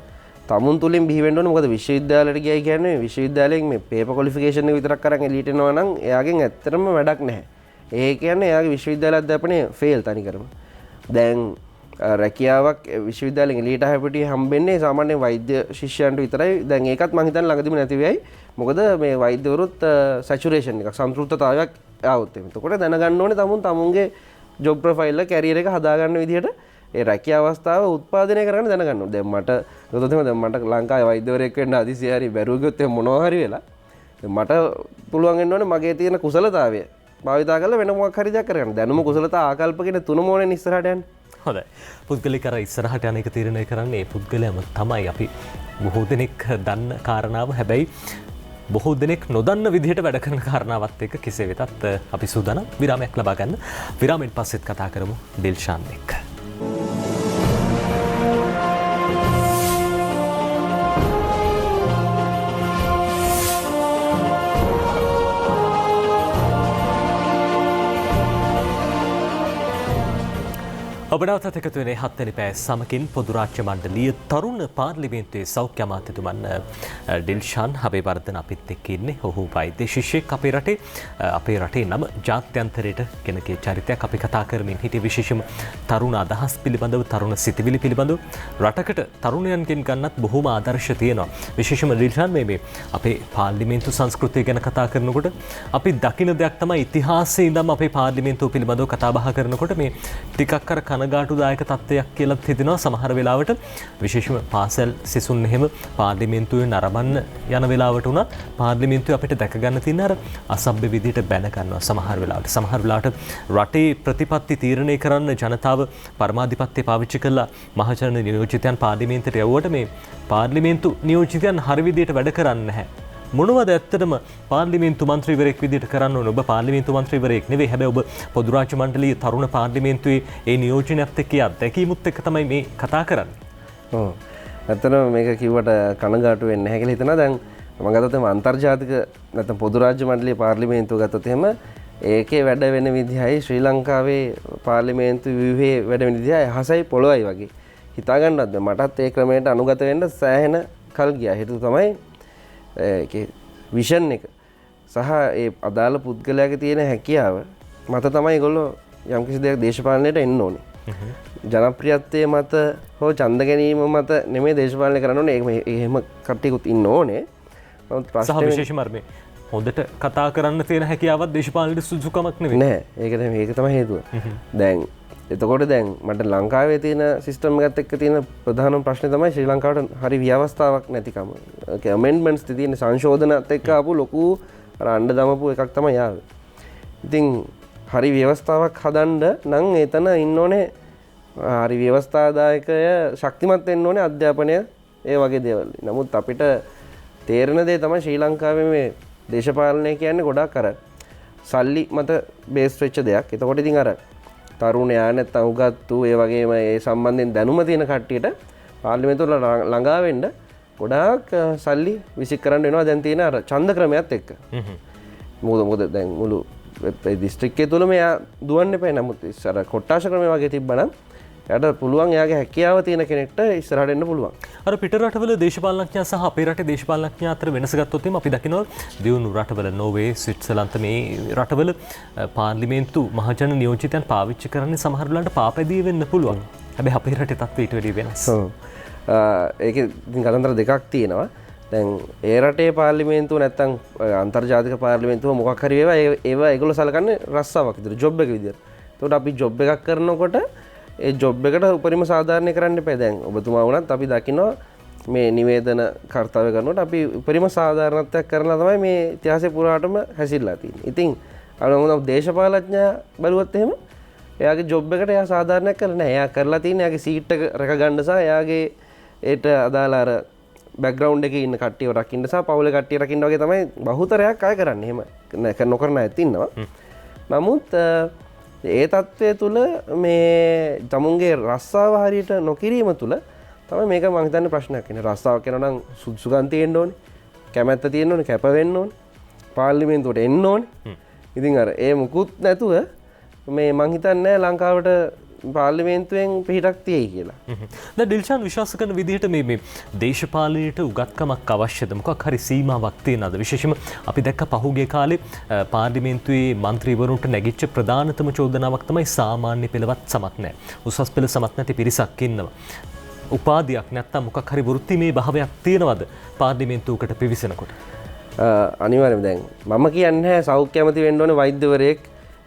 තමුන් තුලින් බිහි වෙන්න ඕනේ. මොකද විශ්වවිද්‍යාලයට ගියයි කියන්නේ විශ්වවිද්‍යාලයෙන් මේ පේපර් ක්වොලිෆිකේෂන් එක විතරක් අරන් එළියට එනවා නම් එයාගෙන් ඇත්තටම වැඩක් නැහැ. ඒ කියන්නේ එයාගේ විශ්වවිද්‍යාල අධ්‍යාපනය ෆේල් තනිකරම. දැන් රැකියාවක් විශ්වවිද්‍යාලයෙන් එළියට හැපිටිය හම්බෙන්නේ සාමාන්‍ය වෛද්‍ය ශිෂ්‍යයන්ට විතරයි. දැන් ඒකත් මං හිතන්නේ ළඟදිම නැති වෙයි. මොකද මේ වෛද්‍යවරුත් සැචුරේෂන් එකක් සම්තෘප්තතාවයක් ආවොත් එමෙ. එතකොට දැනගන්න ඕනේ තමුන්ගේ ජොබ් ප්‍රොෆයිල් එක කැරියර් එක හදාගන්න විදිහට ඒ රැකියා අවස්ථාව උත්පාදනය කරන්න දැනගන්න ඕනේ. දැන් මට ගොතොත් එහෙම දැන් මට ලංකාවේ වෛද්‍යවරයෙක් වෙන්න අදිසිය හරි බැරුව ගියොත් එහෙම මොනවා හරි වෙලා මට පුළුවන් වෙන්න ඕනේ මගේ තියෙන කුසලතාවය භාවිතා කරලා වෙන මොකක් හරි දෙයක් කරගන්න. දැනුම කුසලතා ආකල්ප කියන තුනම ඕනේ ඉස්සරහට යන්න. හොඳයි. පුද්ගලික අර ඉස්සරහට යන එක තීරණය කරන්නේ ඒ පුද්ගලයාම තමයි. අපි බොහෝ දෙනෙක් දන්න කාරණාව හැබැයි බොහෝ දෙනෙක් නොදන්න විදිහට වැඩ කරන කාරණාවත් එක්ක කෙසේ වෙතත් අපි සූදානම් විරාමයක් ලබා ගන්න. විරාමෙන් පස්සෙත් කතා කරමු ඩිල්ෂාන් එක්ක. ඔබනවතත් එකතු වෙනේ 7 වෙනි පැය සමකින් පොදු රාජ්‍ය මණ්ඩලීය තරුණ පාර්ලිමේන්තුවේ සෞඛ්‍ය අමාත්‍යතුමන් ඩිල්ෂාන් හබේවර්ධන අපිත් එක්ක ඉන්නේ. ඔහු වෛද්‍ය ශිෂ්‍යෙක් අපේ රටේ නම ජාත්‍යන්තරයට ගෙන ගිය චරිතයක්. අපි කතා කරමින් හිටියේ විශේෂම තරුණ අදහස් පිළිබඳව, තරුණ සිතිවිලි පිළිබඳව. රටකට තරුණයන්ගෙන් ගන්නත් බොහෝම ආදර්ශ තියෙනවා. විශේෂම ඩිල්ෂාන් මේ අපේ පාර්ලිමේන්තු සංස්කෘතිය ගැන කතා කරනකොට අපි දකින දෙයක් තමයි ඉතිහාසයේ ඉඳන් අපේ පාර්ලිමේන්තුව පිළිබඳව කතා බහ කරනකොට මේ ටිකක් අර කනගාටුදායක තත්ත්වයක් කියලා හිතෙනවා සමහර වෙලාවට. විශේෂම පාසල් සිසුන් එහෙම පාර්ලිමේන්තුවේ නරඹන්න යන වෙලාවට උනත් පාර්ලිමේන්තුවේ අපිට දැක ගන්න තියෙන අර අසභ්‍ය විදිහට බැන ගන්නවා සමහර වෙලාවට රටේ ප්‍රතිපත්ති තීරණය කරන්න ජනතාව පරමාධිපත්‍ය පාවිච්චි කරලා මහජන නියෝජිතයන් පාර්ලිමේන්තුවට යවුවට මේ පාර්ලිමේන්තු නියෝජිතයන් හරි විදිහට වැඩ කරන්නේ නැහැ. මොනවද ඇත්තටම පාර්ලිමේන්තු මන්ත්‍රීවරයෙක් විදිහට කරන්න ඕන? ඔබ පාර්ලිමේන්තු මන්ත්‍රීවරයෙක් නෙවෙයි. හැබැයි ඔබ පොදු රාජ්‍ය මණ්ඩලයේ තරුණ පාර්ලිමේන්තුවේ ඒ නියෝජනයත් එක්ක අත්දැකීමුත් එක්ක තමයි මේ කතා කරන්නේ. ඔව්. ඇත්තටම මේක කිව්වට කනගාටු වෙන්නේ නැහැ කියලා හිතනවා. දැන් මම ගත්තොත් එහෙම අන්තර්ජාතික නැත්නම් පොදු රාජ්‍ය මණ්ඩලයේ පාර්ලිමේන්තුව ගත්තොත් එහෙම ඒකේ වැඩ වෙන විදිහයි ශ්‍රී ලංකාවේ පාර්ලිමේන්තු ව්‍යුහයේ වැඩ වෙන විදිහයි අහසයි පොළොවයි වගේ. හිතා ගන්නවත් බෑ. මටත් ඒ ක්‍රමයට අනුගත වෙන්න සෑහෙන කල් ගියා. හේතුව තමයි විෂන් එක සහ ඒ අදාළ පුද්ගලයාගේ තියෙන හැකියාව මත තමයි ඒගොල්ලෝ යම්කිසි දෙයක් දේශපාලනයට එන්න ඕනේ. ජනප්‍රියත්වයේ මත හෝ ඡන්ද ගැනීම මත නෙමෙයි දේශපාලනය කරන්න ඕනේ. එහෙම කට්ටියකුත් ඉන්න ඕනේ. නමුත් ප්‍රශ්නේ විශේෂයෙන්ම මේ හොඳට කතා කරන්න තියෙන හැකියාවක් දේශපාලනයේ සුසුකමක් නෙවෙයි. නෑ. ඒක තමයි හේතුව. දැන් එතකොට දැන් මට ලංකාවේ තියෙන සිස්ටම් එකත් එක්ක තියෙන ප්‍රධානම ප්‍රශ්නේ තමයි ශ්‍රී ලංකාවට හරි ව්‍යවස්ථාවක් නැතිකම. ඒ අමෙන්ඩ්මන්ට්ස් තියෙන සංශෝධනත් එක්ක ආපු ලොකු අඬ දමපු එකක් තමයි ආවේ. ඉතින් හරි ව්‍යවස්ථාවක් හදන්න නම් එතන ඉන්න ඕනේ හරි ව්‍යවස්ථාදායකය ශක්තිමත් වෙන්න ඕනේ අධ්‍යාපනය ඒ වගේ දේවල්. නමුත් අපිට තේරෙන දේ තමයි ශ්‍රී ලංකාවේ මේ දේශපාලනය කියන්නේ ගොඩක් අර සල්ලි මත බේස් වෙච්ච දෙයක්. එතකොට ඉතින් අර තරුණයා නැත්නම් උගත්තු ඒ වගේම ඒ සම්බන්ධයෙන් දැනුම තියෙන කට්ටියට පාර්ලිමේන්තුවල ළඟා වෙන්න ගොඩාක් සල්ලි විසික් කරන්න වෙනවා දැන් තියෙන අර ඡන්ද ක්‍රමයක් එක්ක. මොකද දැන් මුළු දිස්ත්‍රික්කය තුලම එයා දුවන්න එපා. නමුත් ඉස්සර කොට්ටාශ ක්‍රමය වගේ තිබ්බනම් එයාට පුළුවන් එයාගේ හැකියාව තියෙන කෙනෙක්ට ඉස්සරහට එන්න පුළුවන්. අර පිට රටවල දේශපාලනඥයා සහ අපේ රටේ දේශපාලනඥයා අතර වෙනස ගත්තොත් අපි දකිනවා දියුණු රටවල නෝර්වේ, ස්විට්සර්ලන්ත මේ රටවල පාර්ලිමේන්තු මහජන නියෝජිතයන් පාවිච්චි කරන්නේ සමහර වෙලාවට පාපැදී වෙන්න පුළුවන්. හැබැයි අපේ රටේ තත්ත්වය ඊට වැඩිය වෙනස්. ඒකේ ඉතින් කතන්දර දෙකක් තියෙනවා. දැන් ඒ රටේ පාර්ලිමේන්තුව නැත්තම් අන්තර්ජාතික පාර්ලිමේන්තුව මොකක් හරි ඒවා ඒගොල්ලෝ සලකන්නේ රස්සාවක් විදිහට, ජොබ් එක විදිහට. ඒකට අපි ජොබ් එකක් කරනකොට ඒ ජොබ් එකට උපරිම සාධාරණය කරන්න එපා. දැන් ඔබතුමා වුණත් අපි දකිනවා මේ නිවේදන කාර්යය කරනකොට අපි උපරිම සාධාරණත්වයක් කරලා තමයි මේ ඉතිහාසයේ පුරාටම හැසිරලා තියෙන්නේ. ඉතින් අර මොනවා දේශපාලඥයා බලුවත් එහෙම එයාගේ ජොබ් එකට එයා සාධාරණයක් කරලා නැහැ. එයා කරලා තියෙන්නේ එයාගේ සීට් එක රැක ගන්න සහ එයාගේ ඒට අදාළ අර බැක්ග්‍රවුන්ඩ් එකේ ඉන්න කට්ටියව රකින්න සහ පවුලේ කට්ටිය රකින්න වගේ තමයි බහුතරයක් අය කරන්නේ. එහෙම නොකරන අය ඉන්නවා. නමුත් ඒ තත්ත්වය තුළ මේ තමුන්ගේ රස්සාව හරියට නොකිරීම තුළ තමයි මේක මම හිතන්නේ ප්‍රශ්නයක් වෙන්නේ. රස්සාව කරනවා නම් සුදුසුකම් තියෙන්න ඕනේ. කැමැත්ත තියෙන්න ඕනේ, කැප වෙන්න ඕනේ. පාර්ලිමේන්තුවට එන්න ඕනේ. ඉතින් අර ඒ මුකුත් නැතුව මේ මං හිතන්නේ ලංකාවට පාර්ලිමේන්තුවෙන් පිහිටක් තියෙයි කියලා. දැන් ඩිල්ෂාන් විශ්වාස කරන විදිහට මේ දේශපාලනයට උගත්කමක් අවශ්‍යද? මොකක් හරි සීමාවක් තියෙනවද? විශේෂයෙන්ම අපි දැක්ක පහුගිය කාලේ පාර්ලිමේන්තුවේ മന്ത്രിවරුන්ට නැගිච්ච ප්‍රධානතම චෝදනාවක් තමයි සාමාන්‍ය පෙළවත් සමත් නැහැ. උසස් පෙළ සමත් නැති පිරිසක් ඉන්නවා. උපාධියක් නැත්තම් මොකක් හරි වෘත්තිමය භාවයක් තියෙනවද පාර්ලිමේන්තුවකට පිවිසෙනකොට? අනිවාර්යයෙන් දැන් මම කියන්නේ සෞඛ්‍ය ඇමති වෙන්න ඕනේ වෛද්‍යවරයෙක්.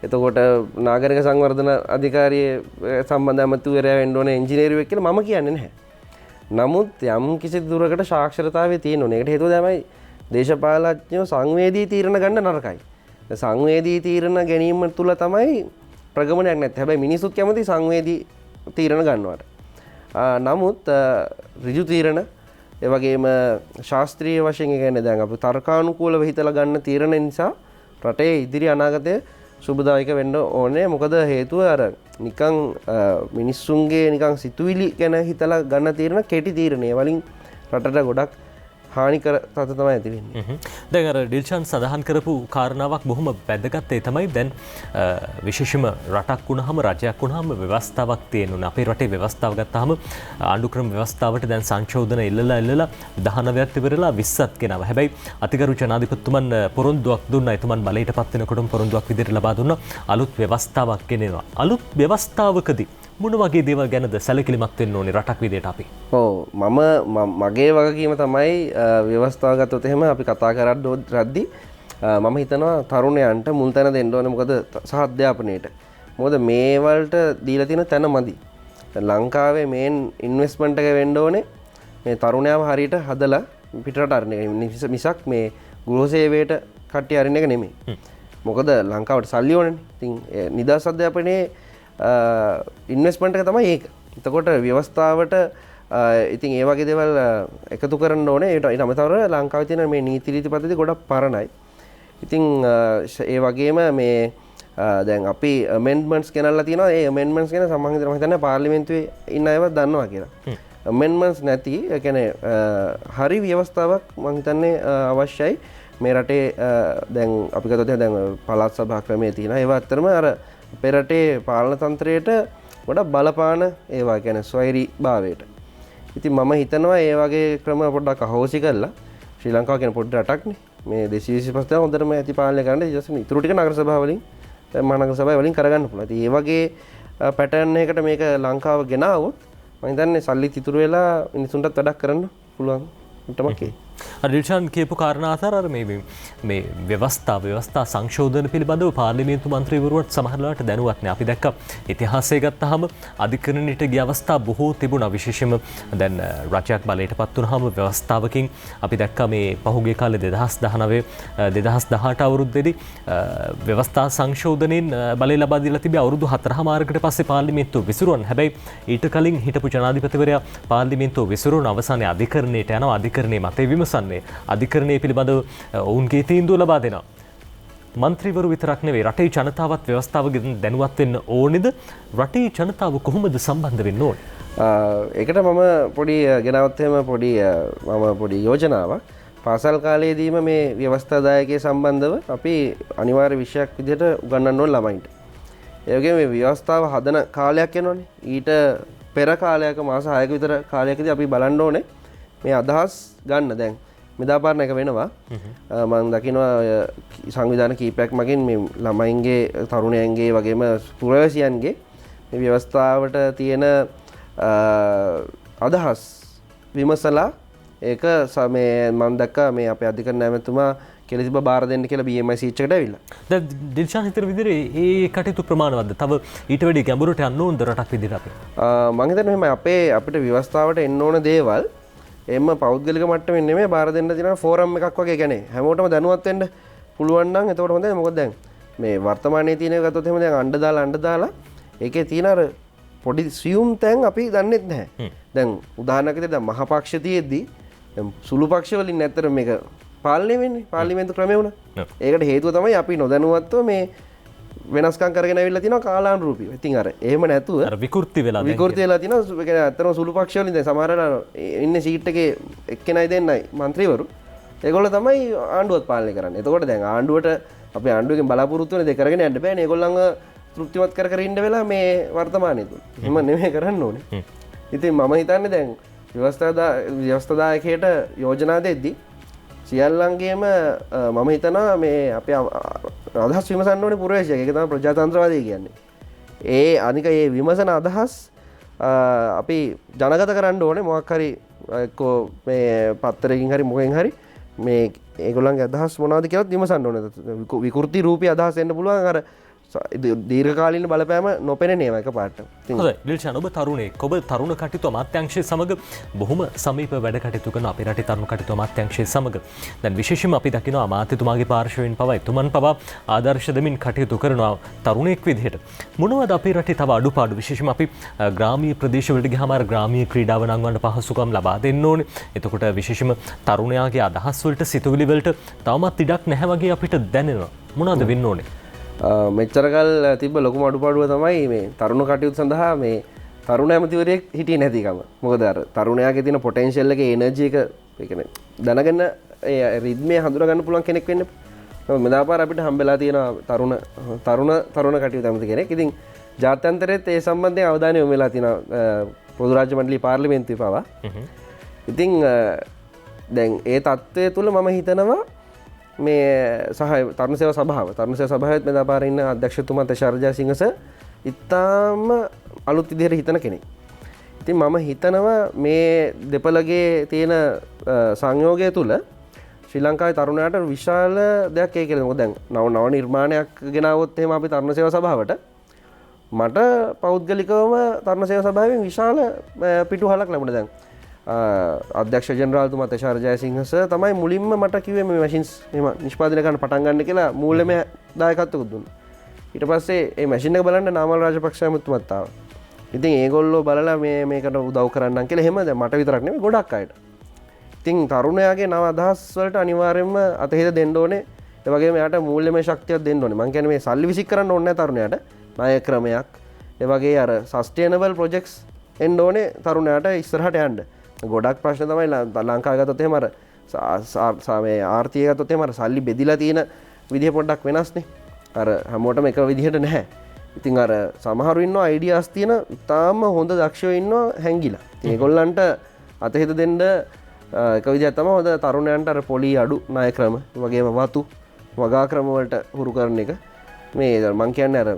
එතකොට නාගරික සංවර්ධන අධිකාරියේ සම්බන්ධ ඇමතිවරයා වෙන්න ඕනේ ඉංජිනේරුවෙක් කියලා මම කියන්නේ නැහැ. නමුත් යම් කිසි දුරකට සාක්ෂරතාවය තියෙන්න ඕනේ. ඒකට හේතුව තමයි දේශපාලඥයෝ සංවේදී තීරණ ගන්න නරකයි. සංවේදී තීරණ ගැනීම තුළ තමයි ප්‍රගමනයක් නැත්තේ. හැබැයි මිනිසුත් කැමති සංවේදී තීරණ ගන්නවට. නමුත් ඍජු තීරණ ඒ වගේම ශාස්ත්‍රීය වශයෙන් කියන්නේ දැන් අපි තර්කානුකූලව හිතලා ගන්න තීරණ නිසා රටේ ඉදිරි අනාගතය සුබදායක වෙන්න ඕනේ. මොකද හේතුව අර නිකන් මිනිස්සුන්ගේ නිකන් සිතුවිලි ගැන හිතලා ගන්න තීරණ කෙටි තීරණ. ඒ වලින් රටට ගොඩක් හානිකර තත්ත්ව තමයි ඇති වෙන්නේ. දැන් අර ඩිල්ෂාන් සඳහන් කරපු කාරණාවක් බොහොම වැදගත්. ඒ තමයි දැන් විශේෂම රටක් වුණාම රජයක් වුණාම ව්‍යවස්ථාවක් තියෙන්න ඕනේ. අපේ රටේ ව්‍යවස්ථාව ගත්තාම ආණ්ඩුක්‍රම ව්‍යවස්ථාවට දැන් සංශෝධන එල්ලලා 19ක් ඉවරලා 20ක් ගෙනාවා. හැබැයි අතිගරු ජනාධිපතිතුමන් පොරොන්දුවක් දුන්නා. එතුමන් බලයට පත් වෙනකොටම පොරොන්දුවක් විදිහට ලබා දුන්නා. අලුත් ව්‍යවස්ථාවක් ගෙනෙනවා. අලුත් ව්‍යවස්ථාවකදී මොන වගේ දේවල් ගැනද සැලකිලිමත් වෙන්න ඕනේ රටක් විදිහට අපි? ඔව් මගේ වගකීම තමයි ව්‍යවස්ථාව ගත්තොත් එහෙම අපි කතා කරද්දී මම හිතනවා තරුණයන්ට මුල් තැන දෙන්න ඕනේ. මොකද සහ අධ්‍යාපනයේට. මොකද මේ වලට දීලා තියෙන තැන මදි. ලංකාවේ මේන් ඉන්වෙස්ට්මන්ට් එක වෙන්න ඕනේ මේ තරුණයව හරියට හදලා පිටරට අරින එක මිසක් මේ ගෘහ සේවයට කට්ටිය අරින එක නෙමෙයි. මොකද ලංකාවට සල්ලි ඕනනේ. ඉතින් නිදහස් අධ්‍යාපනයේ ඉන්වෙස්ට්මන්ට් එක තමයි ඒක. එතකොට ව්‍යවස්ථාවට ඉතින් ඒ වගේ දේවල් එකතු කරන්න ඕනේ. ඊට අමතරව ලංකාවේ තියෙන මේ නීති රීති පද්ධති ගොඩක් පරණයි. ඉතින් ඒ වගේම මේ දැන් අපි amendments ගෙනල්ලා තියෙනවා. ඒ amendments ගැන සම්බන්ධව මම හිතන්නේ පාර්ලිමේන්තුවේ ඉන්න අයවත් දන්නවා කියලා. amendments නැති, ඒ කියන්නේ හරි ව්‍යවස්ථාවක් මම හිතන්නේ අවශ්‍යයි. මේ රටේ දැන් අපි ගත්තොත් දැන් පළාත් සභා ක්‍රමයේ තියෙනවා. ඒවා අත්‍තරම අර අපේ රටේ පාලන තන්ත්‍රයට ගොඩක් බලපාන ඒවා කියන්නේ ස්වෛරී භාවයට. ඉතින් මම හිතනවා ඒ වගේ ක්‍රම පොඩ්ඩක් අහෝසි කරලා ශ්‍රී ලංකාව කියන පොඩි රටක්නේ මේ 225 දෙනා හොඳටම ඇති පාලනය කරන්න ඊට පස්සේ ඉතුරු ටික නගර සභාව වලින් මහනගර සභාව වලින් කරගන්න පුළුවන්. ඉතින් ඒ වගේ පැටර්න් එකකට මේක ලංකාව ගෙනාවොත් මම හිතන්නේ සල්ලිත් ඉතුරු වෙලා මිනිසුන්ටත් වැඩක් කරන්න පුළුවන්. උටමකේ ඩිල්ෂාන් කියපු කාරණා අතර මේ ව්‍යවස්ථා සංශෝධන පිළිබඳව පාර්ලිමේන්තු මන්ත්‍රීවරුන්ට සමහර වෙලාවට දැනුවත් නැහැ. අපි දැක්ක ඉතිහාසය ගත්තාම අධිකරණයට ගිය අවස්ථා බොහෝ තිබුණා. විශේෂයෙන්ම දැන් රජයක් බලයට පත් වුණාම ව්‍යවස්ථාවකින් අපි දැක්කා මේ පහුගිය කාලේ 2019 2018 අවුරුද්දේදී ව්‍යවස්ථා සංශෝධනයෙන් බලය ලබා දීලා තිබේ. අවුරුදු 4මාරකට පස්සේ පාර්ලිමේන්තුව විසිරුණා. හැබැයි ඊට කලින් හිටපු ජනාධිපතිවරයා පාර්ලිමේන්තුව විසිරුණ අවසානයේ අධිකරණයට යනවා. අධිකරණයේ මතය විමසන්නේ අධිකරණය පිළිබඳව ඔවුන්ගේ තීන්දුව ලබා දෙනවා. මන්ත්‍රීවරු විතරක් නෙවෙයි රටේ ජනතාවත් ව්‍යවස්ථාව ගැන දැනුවත් වෙන්න ඕනේද? රටේ ජනතාව කොහොමද සම්බන්ධ වෙන්න ඕනේ? ඒකට මම පොඩි ගෙනවත් එහෙම පොඩි යෝජනාවක් පාසල් කාලයේදීම මේ ව්‍යවස්ථාදායකයේ සම්බන්ධව අපි අනිවාර්ය විෂයක් විදිහට උගන්වන්න ඕන ළමයින්ට. ඒ වගේම මේ ව්‍යවස්ථාව හදන කාලයක් යනවනේ. ඊට පෙර කාලයක මාස 6ක විතර කාලයකදී අපි බලන්න ඕනේ මේ අදහස් ගන්න. දැන් මෙදාපාරණ එක වෙනවා. මම දකිනවා සංවිධාන කීපයක් මගින් මේ ළමයින්ගේ තරුණයන්ගේ වගේම පුරවැසියන්ගේ මේ ව්‍යවස්ථාවට තියෙන අදහස් විමසලා ඒක මේ මම දැක්කා මේ අපේ අධිකරණ ඇමතුමා කියලා තිබ්බ බාර දෙන්න කියලා BMI සීච් එකට ඇවිල්ලා. දැන් ඩිල්ෂාන් හිතන විදිහට ඒ කටයුතු ප්‍රමාණවත්ද? තව ඊට වැඩි ගැඹුරට යන්න ඕනද රටක් විදිහට අපි? මම හිතන්නේ මෙහෙම අපිට ව්‍යවස්ථාවට එන්න ඕන දේවල් එම පෞද්ගලික මට්ටමින් නෙමෙයි බාර දෙන්න තියෙන ෆෝරම් එකක් වගේ. කියන්නේ හැමෝටම දැනුවත් වෙන්න පුළුවන් නම් එතකොට හොඳයි. මොකද දැන් මේ වර්තමානයේ තියෙන එක ගත්තොත් එහෙම දැන් අඬ දාලා ඒකේ තියෙන අර පොඩි සියුම් තැන් අපි දන්නෙත් නැහැ. දැන් උදාහරණයක් විදිහට දැන් මහපක්ෂ තියෙද්දි සුළු පක්ෂවලින් ඇත්තට මේක පාලනය වෙන්නේ පාර්ලිමේන්තු ක්‍රමය වුණා. ඒකට හේතුව තමයි අපි නොදැනුවත්ව මේ වෙනස්කම් කරගෙන ඇවිල්ලා තිනවා කාලානුරූපීව. ඉතින් අර එහෙම නැතුව අර විකෘති වෙලා තිනවා. ඒ කියන්නේ ඇත්තටම සුළු පක්ෂවලින් දැන් සමහරවල් ඉන්නේ සීට් එකේ එක්කෙනයි දෙන්නයි മന്ത്രിවරු. ඒගොල්ලෝ තමයි ආණ්ඩුවත් පාලනය කරන්නේ. එතකොට දැන් ආණ්ඩුවට අපි ආණ්ඩුවකින් බලාපොරොත්තු වෙන දේ කරගෙන යන්න බෑනේ. ඒගොල්ලන්ව තෘප්තිමත් කර ඉන්න වෙලා මේ වර්තමානයේ තුල. එහෙම නෙමෙයි කරන්න ඕනේ. ඉතින් මම හිතන්නේ දැන් ව්‍යවස්ථාදායකයට යෝජනා දෙද්දී සියල්ලන්ගේම මම හිතනවා මේ අපේ අදහස් විමසන්න ඕනේ පුරවැසියෙක්. ඒක තමයි ප්‍රජාතන්ත්‍රවාදී කියන්නේ. ඒ අනික ඒ විමසන අදහස් අපි ජනගත කරන්න ඕනේ මොකක් හරි එක්කෝ මේ පත්තරකින් හරි මොකෙන් හරි මේ ඒගොල්ලන්ගේ අදහස් මොනවද කියලා විමසන්න ඕනේ. විකෘති රූපී අදහස් එන්න පුළුවන් අර දීර්ඝකාලීන බලපෑම නොපෙනෙන ඒවා එකපාරට. හොඳයි ඩිල්ෂාන් ඔබ තරුණයෙක්. ඔබ තරුණ කටයුතු අමාත්‍යාංශය සමග බොහොම සමීප වැඩ කටයුතු කරන අපේ රටේ තරුණ කටයුතු අමාත්‍යාංශය සමග දැන් විශේෂයෙන්ම අපි දකිනවා අමාත්‍යතුමාගේ පාර්ශවයෙන් පවා එතුමන් පවා ආදර්ශ දෙමින් කටයුතු කරනවා තරුණයෙක් විදිහට. මොනවද අපේ රටේ තව අඩුපාඩු? විශේෂයෙන්ම අපි ග්‍රාමීය ප්‍රදේශවලට ගියාම අර ග්‍රාමීය ක්‍රීඩාව නංවන්න පහසුකම් ලබා දෙන්න ඕනේ. එතකොට විශේෂයෙන්ම තරුණයාගේ අදහස් වලට සිතුවිලි වලට තවමත් ඉඩක් නැහැ වගේ අපිට දැනෙනවා. මොනවද වෙන්න ඕනේ? මෙච්චරකල් තිබ ලොකුම අඩුපාඩුව තමයි මේ තරුණ කටයුතු සඳහා මේ තරුණ ඇමතිවරයෙක් හිටියේ නැතිකම. මොකද අර තරුණයාගේ තියෙන පොටෙන්ෂල් එකේ එනර්ජි එක ඒ කියන්නේ දැනගෙන ඒ රිද්මේ හඳුනා ගන්න පුළුවන් කෙනෙක් වෙන්න. මෙදාපාර අපිට හම්බෙලා තියෙන තරුණ කටයුතු ඇමති කෙනෙක්. ඉතින් ජාත්‍යන්තරයේත් ඒ සම්බන්ධයෙන් අවධානය යොමු වෙලා තියෙනවා පොදු රාජ්‍ය මණ්ඩලයේ පාර්ලිමේන්තුවේ පවා. ඉතින් දැන් ඒ තත්ත්වය තුල මම හිතනවා මේ සහ තරුණ සේවා සභාවත් මෙදා පාර ඉන්න අධ්‍යක්ෂතුමා තෙෂාර ජයසිංහ ඉතාම අලුත් විදිහට හිතන කෙනෙක්. ඉතින් මම හිතනවා මේ දෙපළගේ තියෙන සංයෝගය තුල ශ්‍රී ලංකාවේ තරුණයාට විශාල දෙයක් ඒ කියලා. මොකද දැන් නව නිර්මාණයක් ගෙනාවොත් එහෙම අපි තරුණ සේවා සභාවට මට පෞද්ගලිකවම තරුණ සේවා සභාවෙන් විශාල පිටුහලක් ලැබුණා. දැන් අධ්‍යක්ෂ ජනරාල්තුමා තෙෂාර ජයසිංහ තමයි මුලින්ම මට කිව්වේ මේ මැෂින්ස් එහෙම නිෂ්පාදනය කරන්න පටන් ගන්න කියලා මූල්‍යමය දායකත්වයක් දුන්නා. ඊට පස්සේ මේ මැෂින් එක බලන්න නාමල් රාජපක්ෂ ඇමතුමත් ආවා. ඉතින් ඒගොල්ලෝ බලලා මේකට උදව් කරන්නම් කියලා එහෙම දැන් මට විතරක් නෙමෙයි ගොඩක් අයට. ඉතින් තරුණයාගේ නව අදහස් වලට අනිවාර්යයෙන්ම අතහිත දෙන්න ඕනේ. ඒ වගේම එයාට මූල්‍යමය ශක්තියක් දෙන්න ඕනේ. මම කියන්නේ මේ සල්ලි විසික් කරන්න ඕනේ නැහැ තරුණයාට. ණය ක්‍රමයක් ඒ වගේ අර සස්ටේනබල් ප්‍රොජෙක්ට්ස් එන්න ඕනේ තරුණයාට ඉස්සරහට යන්න. ගොඩක් ප්‍රශ්න තමයි ලංකාව ගත්තොත් එහෙම අර ආර්ථිකය ගත්තොත් එහෙම අර සල්ලි බෙදිලා තියෙන විදිහ පොඩ්ඩක් වෙනස්නේ. අර හැමෝටම එක විදිහට නැහැ. ඉතින් අර සමහරු ඉන්නවා අයිඩියාස් තියෙන ඉතාම හොඳ දක්ෂයෝ ඉන්නවා හැංගිලා. ඒගොල්ලන්ට අතහිත දෙන්න එක විදිහක් තමයි හොඳ තරුණයන්ට අර පොලි අඩු ණය ක්‍රම වගේම වතු වගා ක්‍රම වලට හුරු කරන එක. මේ මං කියන්නේ අර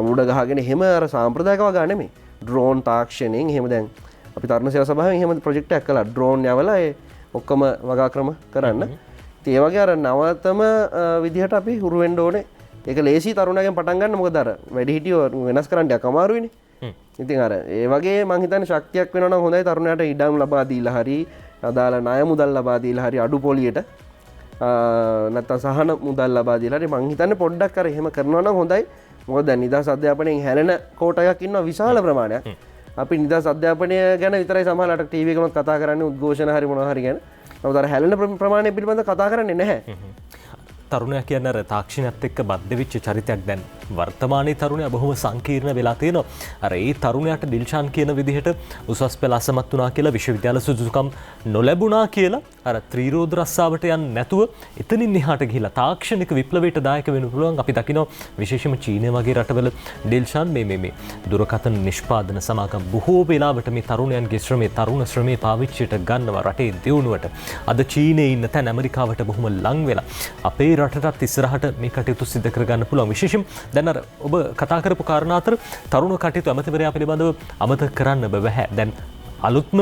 අමුඩ ගහගෙන එහෙම අර සාම්ප්‍රදායික වගා නෙමෙයි. ඩ්‍රෝන් තාක්ෂණයෙන් එහෙම දැන් අපි තරුණ සේවා සභාවෙන් එහෙම ප්‍රොජෙක්ට් එකක් කළා. ඩ්‍රෝන් යවලා ඒ ඔක්කොම වගා ක්‍රම කරන්න. ඉතින් ඒ වගේ අර නවතම විදිහට අපි හුරු වෙන්න ඕනේ. ඒක ලේසි තරුණයන්ගෙන් පටන් ගන්න. මොකද අර වැඩිහිටියෝ වෙනස් කරන්න ටිකක් අමාරුයිනේ. ඉතින් අර ඒ වගේ මං හිතන්නේ ශක්තියක් වෙනවා නම් හොඳයි තරුණයාට ඉඩම් ලබා දීලා හරි අදාළ ණය මුදල් ලබා දීලා හරි අඩු පොලියට නැත්තම් සහන මුදල් ලබා දීලා හරි මං හිතන්නේ පොඩ්ඩක් අර එහෙම කරනවා නම් හොඳයි. මොකද දැන් නිදහස් අධ්‍යාපනයෙන් හැලෙන කෝටයක් ඉන්නවා විශාල ප්‍රමාණයක්. අපි නිදහස් අධ්‍යාපනය ගැන විතරයි සමහරවිට ටීවී එකකම කතා කරන්නේ උද්ඝෝෂණ හරි මොනවා හරි ගැන. නමුත් අර හැලෙන ප්‍රමාණය පිළිබඳව කතා කරන්නේ නැහැ. තරුණයා කියන්නේ අර තාක්ෂණයත් එක්ක බද්ධ වෙච්ච චරිතයක් දැන් වර්තමානයේ තරුණයා බොහොම සංකීර්ණ වෙලා තියෙනවා. අර ඒ තරුණයාට ඩිල්ෂාන් කියන විදිහට උසස් පෙළ අසමත් වුණා කියලා විශ්වවිද්‍යාල සුදුසුකම් නොලැබුණා කියලා අර ත්‍රිරෝද රස්සාවට යන්නේ නැතුව එතනින් එහාට ගිහිලා තාක්ෂණික විප්ලවයට දායක වෙන්න පුළුවන්. අපි දකිනවා විශේෂයෙන්ම චීනය වගේ රටවල ඩිල්ෂාන් මේ දුරකථන නිෂ්පාදන සමාගම් බොහෝ වෙලාවට මේ තරුණයන්ගේ තරුණ ශ්‍රමයේ පාවිච්චියට ගන්නවා රටේ දියුණුවට. අද චීනයේ ඉන්න තැන් ඇමරිකාවට බොහොම ලං වෙලා අපේ රටටත් ඉස්සරහට මේ කටයුතු සිදු කරගන්න පුළුවන්. විශේෂයෙන් දැන් අර ඔබ කතා කරපු කාරණා අතර තරුණ කටයුතු ඇමතිවරයා පිළිබඳව අමතක කරන්න බෑ. දැන් අලුත්ම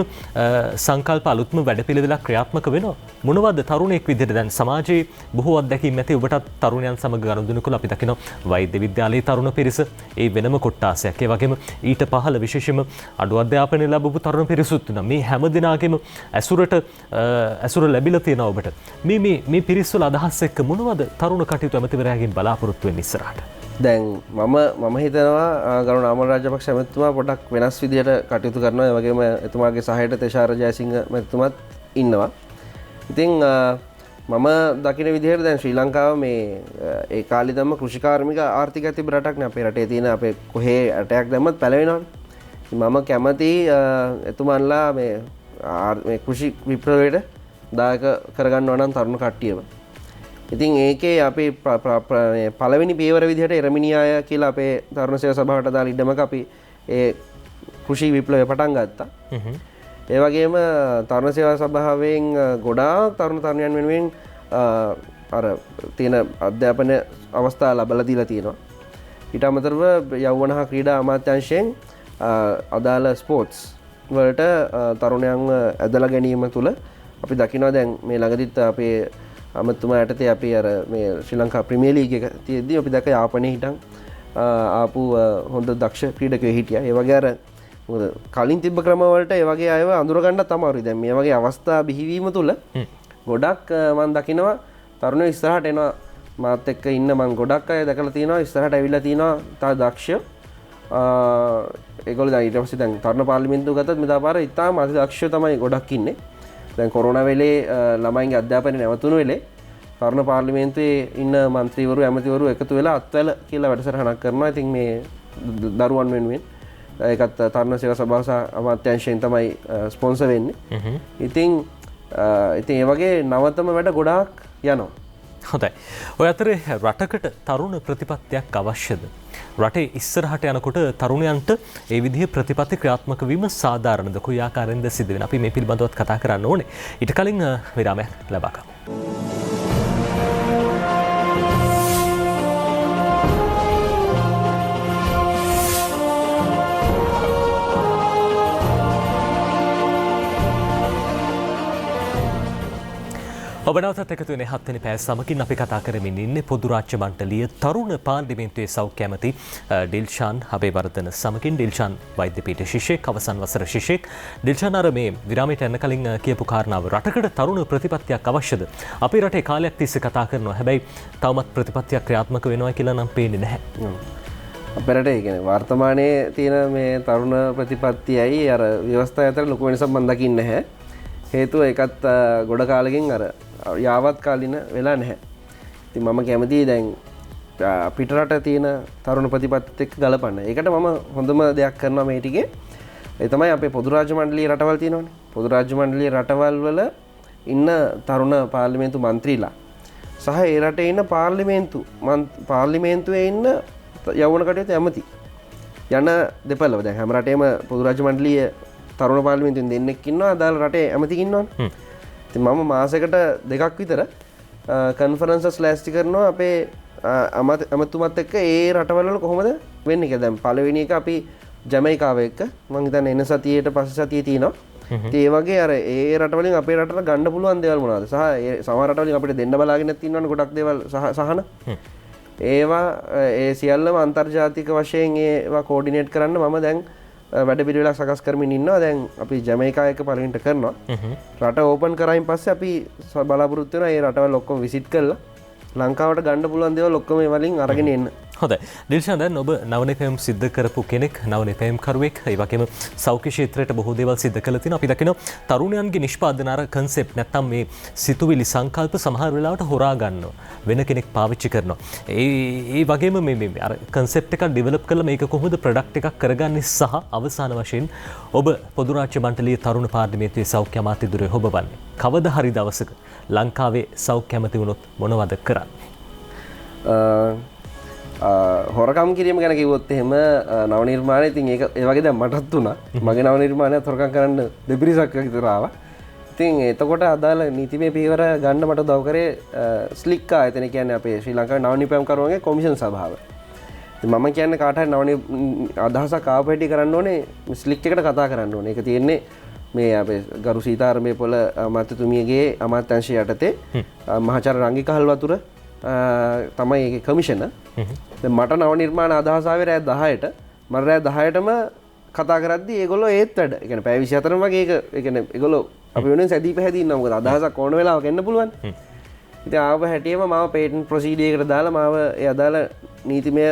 සංකල්ප අලුත්ම වැඩපිළිවෙලක් ක්‍රියාත්මක වෙනවා. මොනවද තරුණයෙක් විදිහට දැන් සමාජයේ බොහෝ අත්දැකීම් ඇති ඔබටත් තරුණයන් සමග ගනුදෙනු කළ අපි දකිනවා වෛද්‍ය විද්‍යාලයේ තරුණ පිරිස ඒ වෙනම කොට්ටාසයක්. ඒ වගේම ඊට පහළ විශේෂයෙන්ම අඩු අධ්‍යාපනය ලැබපු තරුණ පිරිසුත් වෙනවා. මේ හැම දිනාගෙම ඇසුර ලැබිලා තියෙනවා ඔබට. මේ පිරිස් වල අදහස් එක්ක මොනවද තරුණ කටයුතු ඇමතිවරයාගෙන් බලාපොරොත්තු වෙන්නේ ඉස්සරහට? දැන් මම හිතනවා ගරු නාමල් රාජපක්ෂ මැතිතුමා පොඩක් වෙනස් විදිහට කටයුතු කරනවා. ඒ වගේම එතුමාගේ සහයට තෙෂාර ජයසිංහ මැතිතුමත් ඉන්නවා. ඉතින් මම දකින විදිහට දැන් ශ්‍රී ලංකාව මේ ඒ කාලේ තමයි කෘෂිකාර්මික ආර්ථිකය තිබ්බ රටක් නේ. අපේ රටේ තියෙන අපේ කොහේ ඇටයක් දැම්මත් පැලවෙනවනේ. මම කැමති එතුමන්ලා මේ කෘෂි විප්ලවයට දායක කරගන්න ඕන නම් තරුණ කට්ටියව. ඉතින් ඒකේ අපි පළවෙනි පියවර විදිහට එරමිනියාය කියලා අපේ තරුණ සේවා සභාවට දාලා ඉඩමක අපි ඒ කෘෂි විප්ලවය පටන් ගත්තා. ඒ වගේම තරුණ සේවා සභාවෙන් ගොඩාක් තරුණ තරුණියන් වෙනුවෙන් අර තියෙන අධ්‍යාපන අවස්ථා ලබලා දීලා තියෙනවා. ඊට අමතරව යෞවන හා ක්‍රීඩා අමාත්‍යාංශයෙන් අදාළ ස්පෝර්ට්ස් වලට තරුණයන්ව ඇදලා ගැනීම තුළ අපි දකිනවා දැන් මේ ළඟදිත් අපේ අමතුමා යටතේ අපි අර මේ ශ්‍රී ලංකා ප්‍රීමියර් ලීග් එක තියෙද්දි අපි දැක්ක යාපනයේ හිටන් ආපු හොඳ දක්ෂ ක්‍රීඩකයෝ හිටියා. ඒ වගේ අර මොකද කලින් තිබ්බ ක්‍රම වලට ඒ වගේ අයව අඳුර ගන්නත් අමාරුයි. දැන් මේ වගේ අවස්ථා බිහිවීම තුළ ගොඩක් මම දකිනවා තරුණයෝ ඉස්සරහට එනවා. මාත් එක්ක ඉන්න මම ගොඩක් අය දැකලා තියෙනවා ඉස්සරහට ඇවිල්ලා තියෙනවා තා දක්ෂ ඒගොල්ලෝ දැන් ඊට පස්සේ දැන් තරුණ පාර්ලිමේන්තුව ගත්තත් මෙදාපාර ඉතාම අති දක්ෂ තමයි ගොඩක් ඉන්නේ. දැන් කොරෝනා වෙලේ ළමයින්ගේ අධ්‍යාපනය නැවතුණු වෙලේ තරුණ පාර්ලිමේන්තුවේ ඉන්න മന്ത്രിවරු ඇමතිවරු එකතු වෙලා අත්වැල කියලා වැඩසටහනක් කරනවා. ඉතින් මේ දරුවන් වෙනුවෙන් ඒකත් තරුණ සේවා සභාව සහ අමාත්‍යාංශයෙන් තමයි ස්පොන්සර් වෙන්නේ. ඉතින් ඒ වගේ නවතම වැඩ ගොඩාක් යනවා. හොඳයි. ඔය අතරේ රටකට තරුණ ප්‍රතිපත්තියක් අවශ්‍යද? රටේ ඉස්සරහට යනකොට තරුණයන්ට ඒ විදිහේ ප්‍රතිපත්ති ක්‍රියාත්මක වීම සාධාරණද? කොයි ආකාරයෙන්ද සිද්ධ වෙන්නේ? අපි මේ පිළිබඳවත් කතා කරන්න ඕනේ. ඊට කලින් විරාමයක් ලබා ගමු. ඔබ නැවතත් එකතු වෙන්නේ 7 වෙනි පැය සමගින් අපි කතා කරමින් ඉන්නේ පොදු රාජ්‍ය මණ්ඩලීය තරුණ පාර්ලිමේන්තුවේ සෞඛ්‍ය ඇමති ඩිල්ෂාන් අබේවර්ධන සමගින්. ඩිල්ෂාන් වෛද්‍ය පීඨ ශිෂ්‍යෙක්, අවසන් වසර ශිෂ්‍යෙක්. ඩිල්ෂාන් අර මේ විරාමයට යන්න කලින් කියපු කාරණාව රටකට තරුණ ප්‍රතිපත්තියක් අවශ්‍යද? අපේ රටේ කාලයක් තිස්සේ කතා කරනවා. හැබැයි තවමත් ප්‍රතිපත්තියක් ක්‍රියාත්මක වෙනවා කියලා නම් පේන්නේ නැහැ. අපේ රටේ කියන්නේ වර්තමානයේ තියෙන මේ තරුණ ප්‍රතිපත්තියයි අර ව්‍යවස්ථාව අතර ලොකු වෙනසක් මම දකින්නේ නැහැ. හේතුව ඒකත් ගොඩ කාලෙකින් අර යාවත් කාලින වෙලා නැහැ. ඉතින් මම කැමතියි දැන් පිටරට තියෙන තරුණ ප්‍රතිපත්තිත් එක්ක ගලපන්න. ඒකට මම හොඳම දෙයක් කරනවා මේ ටිකේ. ඒ තමයි අපේ පොදු රාජ්‍ය මණ්ඩලීය රටවල් තියෙනවානේ. පොදු රාජ්‍ය මණ්ඩලීය රටවල් වල ඉන්න තරුණ පාර්ලිමේන්තු මන්ත්‍රීලා සහ ඒ රටේ ඉන්න පාර්ලිමේන්තුවේ ඉන්න යෞවන කටයුතු ඇමති යන දෙපළව දැන් හැම රටේම පොදු රාජ්‍ය මණ්ඩලීය තරුණ පාර්ලිමේන්තුවෙන් දෙන්නෙක් ඉන්නවා. අදාළ රටේ ඇමති ඉන්නවනේ. ඉතින් මම මාසෙකට දෙකක් විතර කන්ෆරන්සස් ලෑස්ති කරනවා අපේ අමතුමත් එක්ක ඒ රටවල වල කොහොමද වෙන්නේ කියලා. දැන් පළවෙනි එක අපි ජමයිකාව එක්ක මම හිතන්නේ එන සතියේට පස්සේ සතියේ තියෙනවා. ඉතින් ඒ වගේ අර ඒ රටවලින් අපේ රටට ගන්න පුළුවන් දේවල් මොනවද සහ ඒ සමහර රටවලින් අපිට දෙන්න බලාගෙන තියෙනවනේ ගොඩක් දේවල් සහන. ඒවා ඒ සියල්ලම අන්තර්ජාතික වශයෙන් ඒවා කෝඩිනේට් කරන්න මම දැන් වැඩ පිළිවෙලක් සකස් කරමින් ඉන්නවා. දැන් අපි ජමයිකා එක පළවෙනිට කරනවා. රට ඕපන් කරායින් පස්සේ අපි බලාපොරොත්තු වෙනවා මේ රටවල් ඔක්කොම විසිට් කරලා ලංකාවට ගන්න පුළුවන් දේවල් ඔක්කොම මේ වලින් අරගෙන එන්න. හොඳයි. ඩිල්ෂාන් දැන් ඔබ නවනිපැයුම් සිද්ධ කරපු කෙනෙක්, නවනිපැයුම් කරුවෙක්, ඒ වගේම සෞඛ්‍ය ක්ෂේත්‍රයට බොහෝ දේවල් සිද්ධ කළා තියෙනවා. අපි දකිනවා තරුණයන්ගේ නිෂ්පාදන අර කන්සෙප්ට් නැත්තම් මේ සිතුවිලි සංකල්ප සමහර වෙලාවට හොරා ගන්නවා. වෙන කෙනෙක් පාවිච්චි කරනවා. ඒ වගේම මේ අර කන්සෙප්ට් එකක් ඩෙවලොප් කරලා මේක කොහොමද ප්‍රොඩක්ට් එකක් කරගන්නේ සහ අවසාන වශයෙන් ඔබ පොදු රාජ්‍ය මණ්ඩලීය තරුණ පාර්ලිමේන්තුවේ සෞඛ්‍ය අමාත්‍යදුරේ හොබවන්නේ. කවදා හරි දවසක ලංකාවේ සෞඛ්‍ය ඇමති වුණොත් මොනවද කරන්නේ? හොරකම් කිරීම ගැන කිව්වොත් එහෙම නව නිර්මාණය ඉතින් ඒක ඒ වගේ දැන් මටත් උනා. මගේ නව නිර්මාණයත් හොරකම් කරන්න දෙපිරිසක් විතර ආවා. ඉතින් එතකොට අදාළ නීතිමය පියවර ගන්න මට උදව් කරේ ස්ලික් ආයතනය කියන්නේ අපේ ශ්‍රී ලංකාවේ නව නිපැයුම් කරුවන්ගේ කොමිෂන් සභාව. ඉතින් මම කියන්නේ කාට හරි නව අදහසක් ආපු හැටි කරන්න ඕනේ ස්ලික් එකට කතා කරන්න ඕනේ. ඒක තියෙන්නේ මේ අපේ ගරු සීතාරමේ පොළ අමාත්‍යතුමියගේ අමාත්‍යාංශය යටතේ මහාචාර්ය රංගික හල්වතුර තමයි ඒකේ කමිෂනර්. දැන් මට නව නිර්මාණ අදහස ආවේ රෑ 10ට. මම රෑ 10ටම කතා කරද්දි ඒගොල්ලෝ ඒත් වැඩ. ඒ කියන්නේ පැය 24ම වගේ ඒ කියන්නේ ඒගොල්ලෝ අපි වෙනුවෙන් සැදී පැහැදී ඉන්නවා. මොකද අදහසක් ඕන වෙලාවක එන්න පුළුවන්. ඉතින් ආව හැටියෙම මාව පේටන්ට් ප්‍රොසීඩියර් එකට දාලා මාව ඒ අදාළ නීතිමය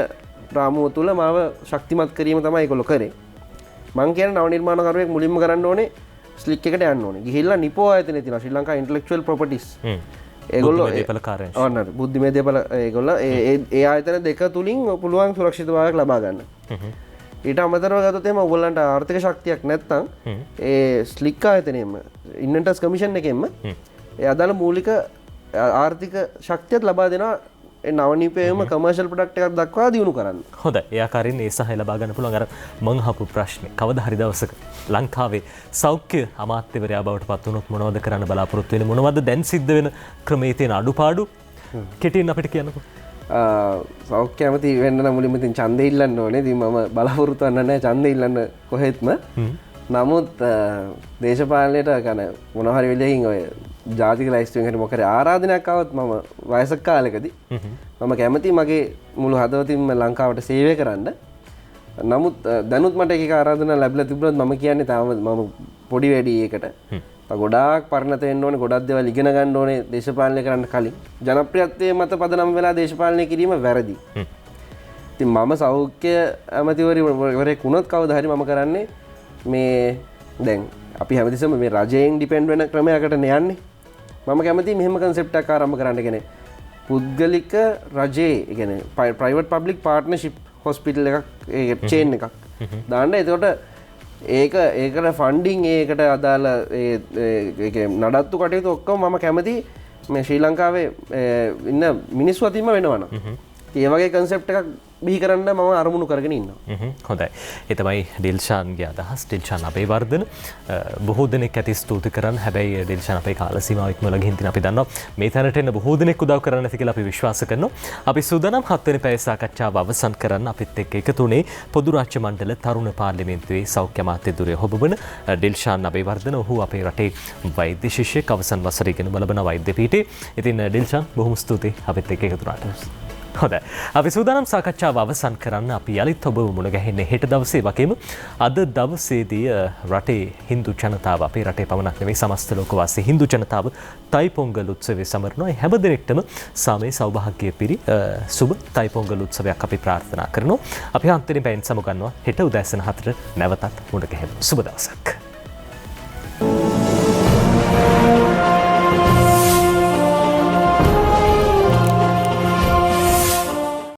රාමුව තුළ මාව ශක්තිමත් කිරීම තමයි ඒගොල්ලෝ කරේ. මං කියන නව නිර්මාණකරුවෙක් මුලින්ම කරන්න ඕනේ ස්ලික් එකට යන්න ඕනේ. ගිහිල්ලා නිපෝ ආයතනයේ තියෙනවා ශ්‍රී ලංකා ඉන්ටෙලෙක්චුවල් ප්‍රොපර්ටිස්. ඒගොල්ලෝ ඔන්න බුද්ධිමය දේපල ඒගොල්ලෝ ඒ ආයතන දෙක තුලින් පුළුවන් සුරක්ෂිතභාවයක් ලබා ගන්න. ඊට අමතරව ගත්තොත් එහෙම ඔයගොල්ලන්ට ආර්ථික ශක්තියක් නැත්නම් ඒ ස්ලික් ආයතනයෙම ඉන්වෙන්ටර්ස් කමිෂන් එකෙන්ම ඒ අදාළ මූලික ආර්ථික ශක්තියත් ලබා දෙනවා නවනීපයම කමර්ෂල් ප්‍රොඩක්ට් එකක් දක්වා දියුණු කරන්න. හොඳයි. ඒ ආකාරයෙන් ඒ සහාය ලබා ගන්න පුළුවන්. අර මං අහපු ප්‍රශ්නේ කවදා හරි දවසක ලංකාවේ සෞඛ්‍ය අමාත්‍යවරයා බවට පත් වුණොත් මොනවද කරන්න බලාපොරොත්තු වෙන්නේ? මොනවද දැන් සිද්ධ වෙන ක්‍රමයේ තියෙන අඩුපාඩු? කෙටියෙන් අපිට කියන්නකෝ. සෞඛ්‍ය ඇමති වෙන්න නම් මුලින්ම ඉතින් ඡන්දෙ ඉල්ලන්න ඕනේ. ඉතින් මම බලාපොරොත්තු වෙන්නේ නැහැ ඡන්දෙ ඉල්ලන්න කොහෙත්ම. නමුත් දේශපාලනයට කන මොනවා හරි වෙලෙකින් ඔය ජාතික ලයිස්තුවෙන් හරි මොකද ආරාධනයක් ආවොත් මම වයසක කාලෙකදී මම කැමතියි මගේ මුළු හදවතින්ම ලංකාවට සේවය කරන්න. නමුත් දැනුත් මට එක ආරාධනා ලැබිලා තිබුණත් මම කියන්නේ තාම මම පොඩි වැඩි ඒකට. ගොඩාක් පරණත වෙන්න ඕනේ, ගොඩක් දේවල් ඉගෙන ගන්න ඕනේ දේශපාලනය කරන්න කලින්. ජනප්‍රියත්වයේ මත පදනම් වෙලා දේශපාලනය කිරීම වැරදි. ඉතින් මම සෞඛ්‍ය ඇමතිවරයෙක් වුණොත් කවදා හරි මම කරන්නේ මේ දැන් අපි හැමතිස්සම මේ රජයෙන් ඩිපෙන්ඩ් වෙන ක්‍රමයකට යන්නේ. මම කැමතියි මෙහෙම කන්සෙප්ට් එකක් ආරම්භ කරන්න. කියන්නේ පුද්ගලික රජයේ කියන්නේ ප්‍රයිවට් පබ්ලික් පාර්ට්නර්ෂිප් හොස්පිටල් එකක් ඒ චේන් එකක් දාන්න. එතකොට ඒකට ෆන්ඩින් ඒකට අදාළ නඩත්තු කටයුතු ඔක්කොම මම කැමති මේ ශ්‍රී ලංකාවේ ඉන්න මිනිස්සු අතින්ම වෙනවනම්. ඒ වගේ කන්සෙප්ට් එකක් බිහි කරන්න මම අරමුණු කරගෙන ඉන්නවා. හොඳයි. ඒ තමයි ඩිල්ෂාන්ගේ අදහස්. ඩිල්ෂාන් අබේවර්ධන බොහෝ දෙනෙක් ඇති ස්තුති කරන්න. හැබැයි ඩිල්ෂාන් අපේ කාල සීමාව ඉක්මවලා ගිහින් තින අපි දන්නවා. මේ තැනට එන්න බොහෝ දෙනෙක් උදව් කරන්න ඇති කියලා අපි විශ්වාස කරනවා. අපි සූදානම් 7 වෙනි පැය සාකච්ඡාව අවසන් කරන්න අපිත් එක්ක එකතු වුණේ පොදු රාජ්‍ය මණ්ඩල තරුණ පාර්ලිමේන්තුවේ සෞඛ්‍ය අමාත්‍ය ධුරය හොබවන ඩිල්ෂාන් අබේවර්ධන. ඔහු අපේ රටේ වෛද්‍ය ශිෂ්‍යෙක් අවසන් වසරේ ඉගෙන බලන වෛද්‍ය පීඨේ. ඉතින් ඩිල්ෂාන් බොහොම ස්තුතියි අපිත් එක්ක එකතු වුණාට. හොඳයි. අපි සූදානම් සාකච්ඡාව අවසන් කරන්න. අපි යලිත් ඔබව මුණ ගැහෙන්නේ හෙට දවසේ වගේම අද දවසේදී රටේ හින්දු ජනතාව අපේ රටේ පමණක් නෙවෙයි සමස්ත ලෝකවාසී හින්දු ජනතාව තයිපොංගල් උත්සවය සමරනවා. හැම දිනෙකටම සාමයේ සෞභාග්‍ය පිරි සුබ තයිපොංගල් උත්සවයක් අපි ප්‍රාර්ථනා කරනවා. අපි අන්තිම පැයෙන් සමුගන්නවා. හෙට උදෑසන 4ට නැවතත් මුණ ගැහෙමු. සුබ දවසක්.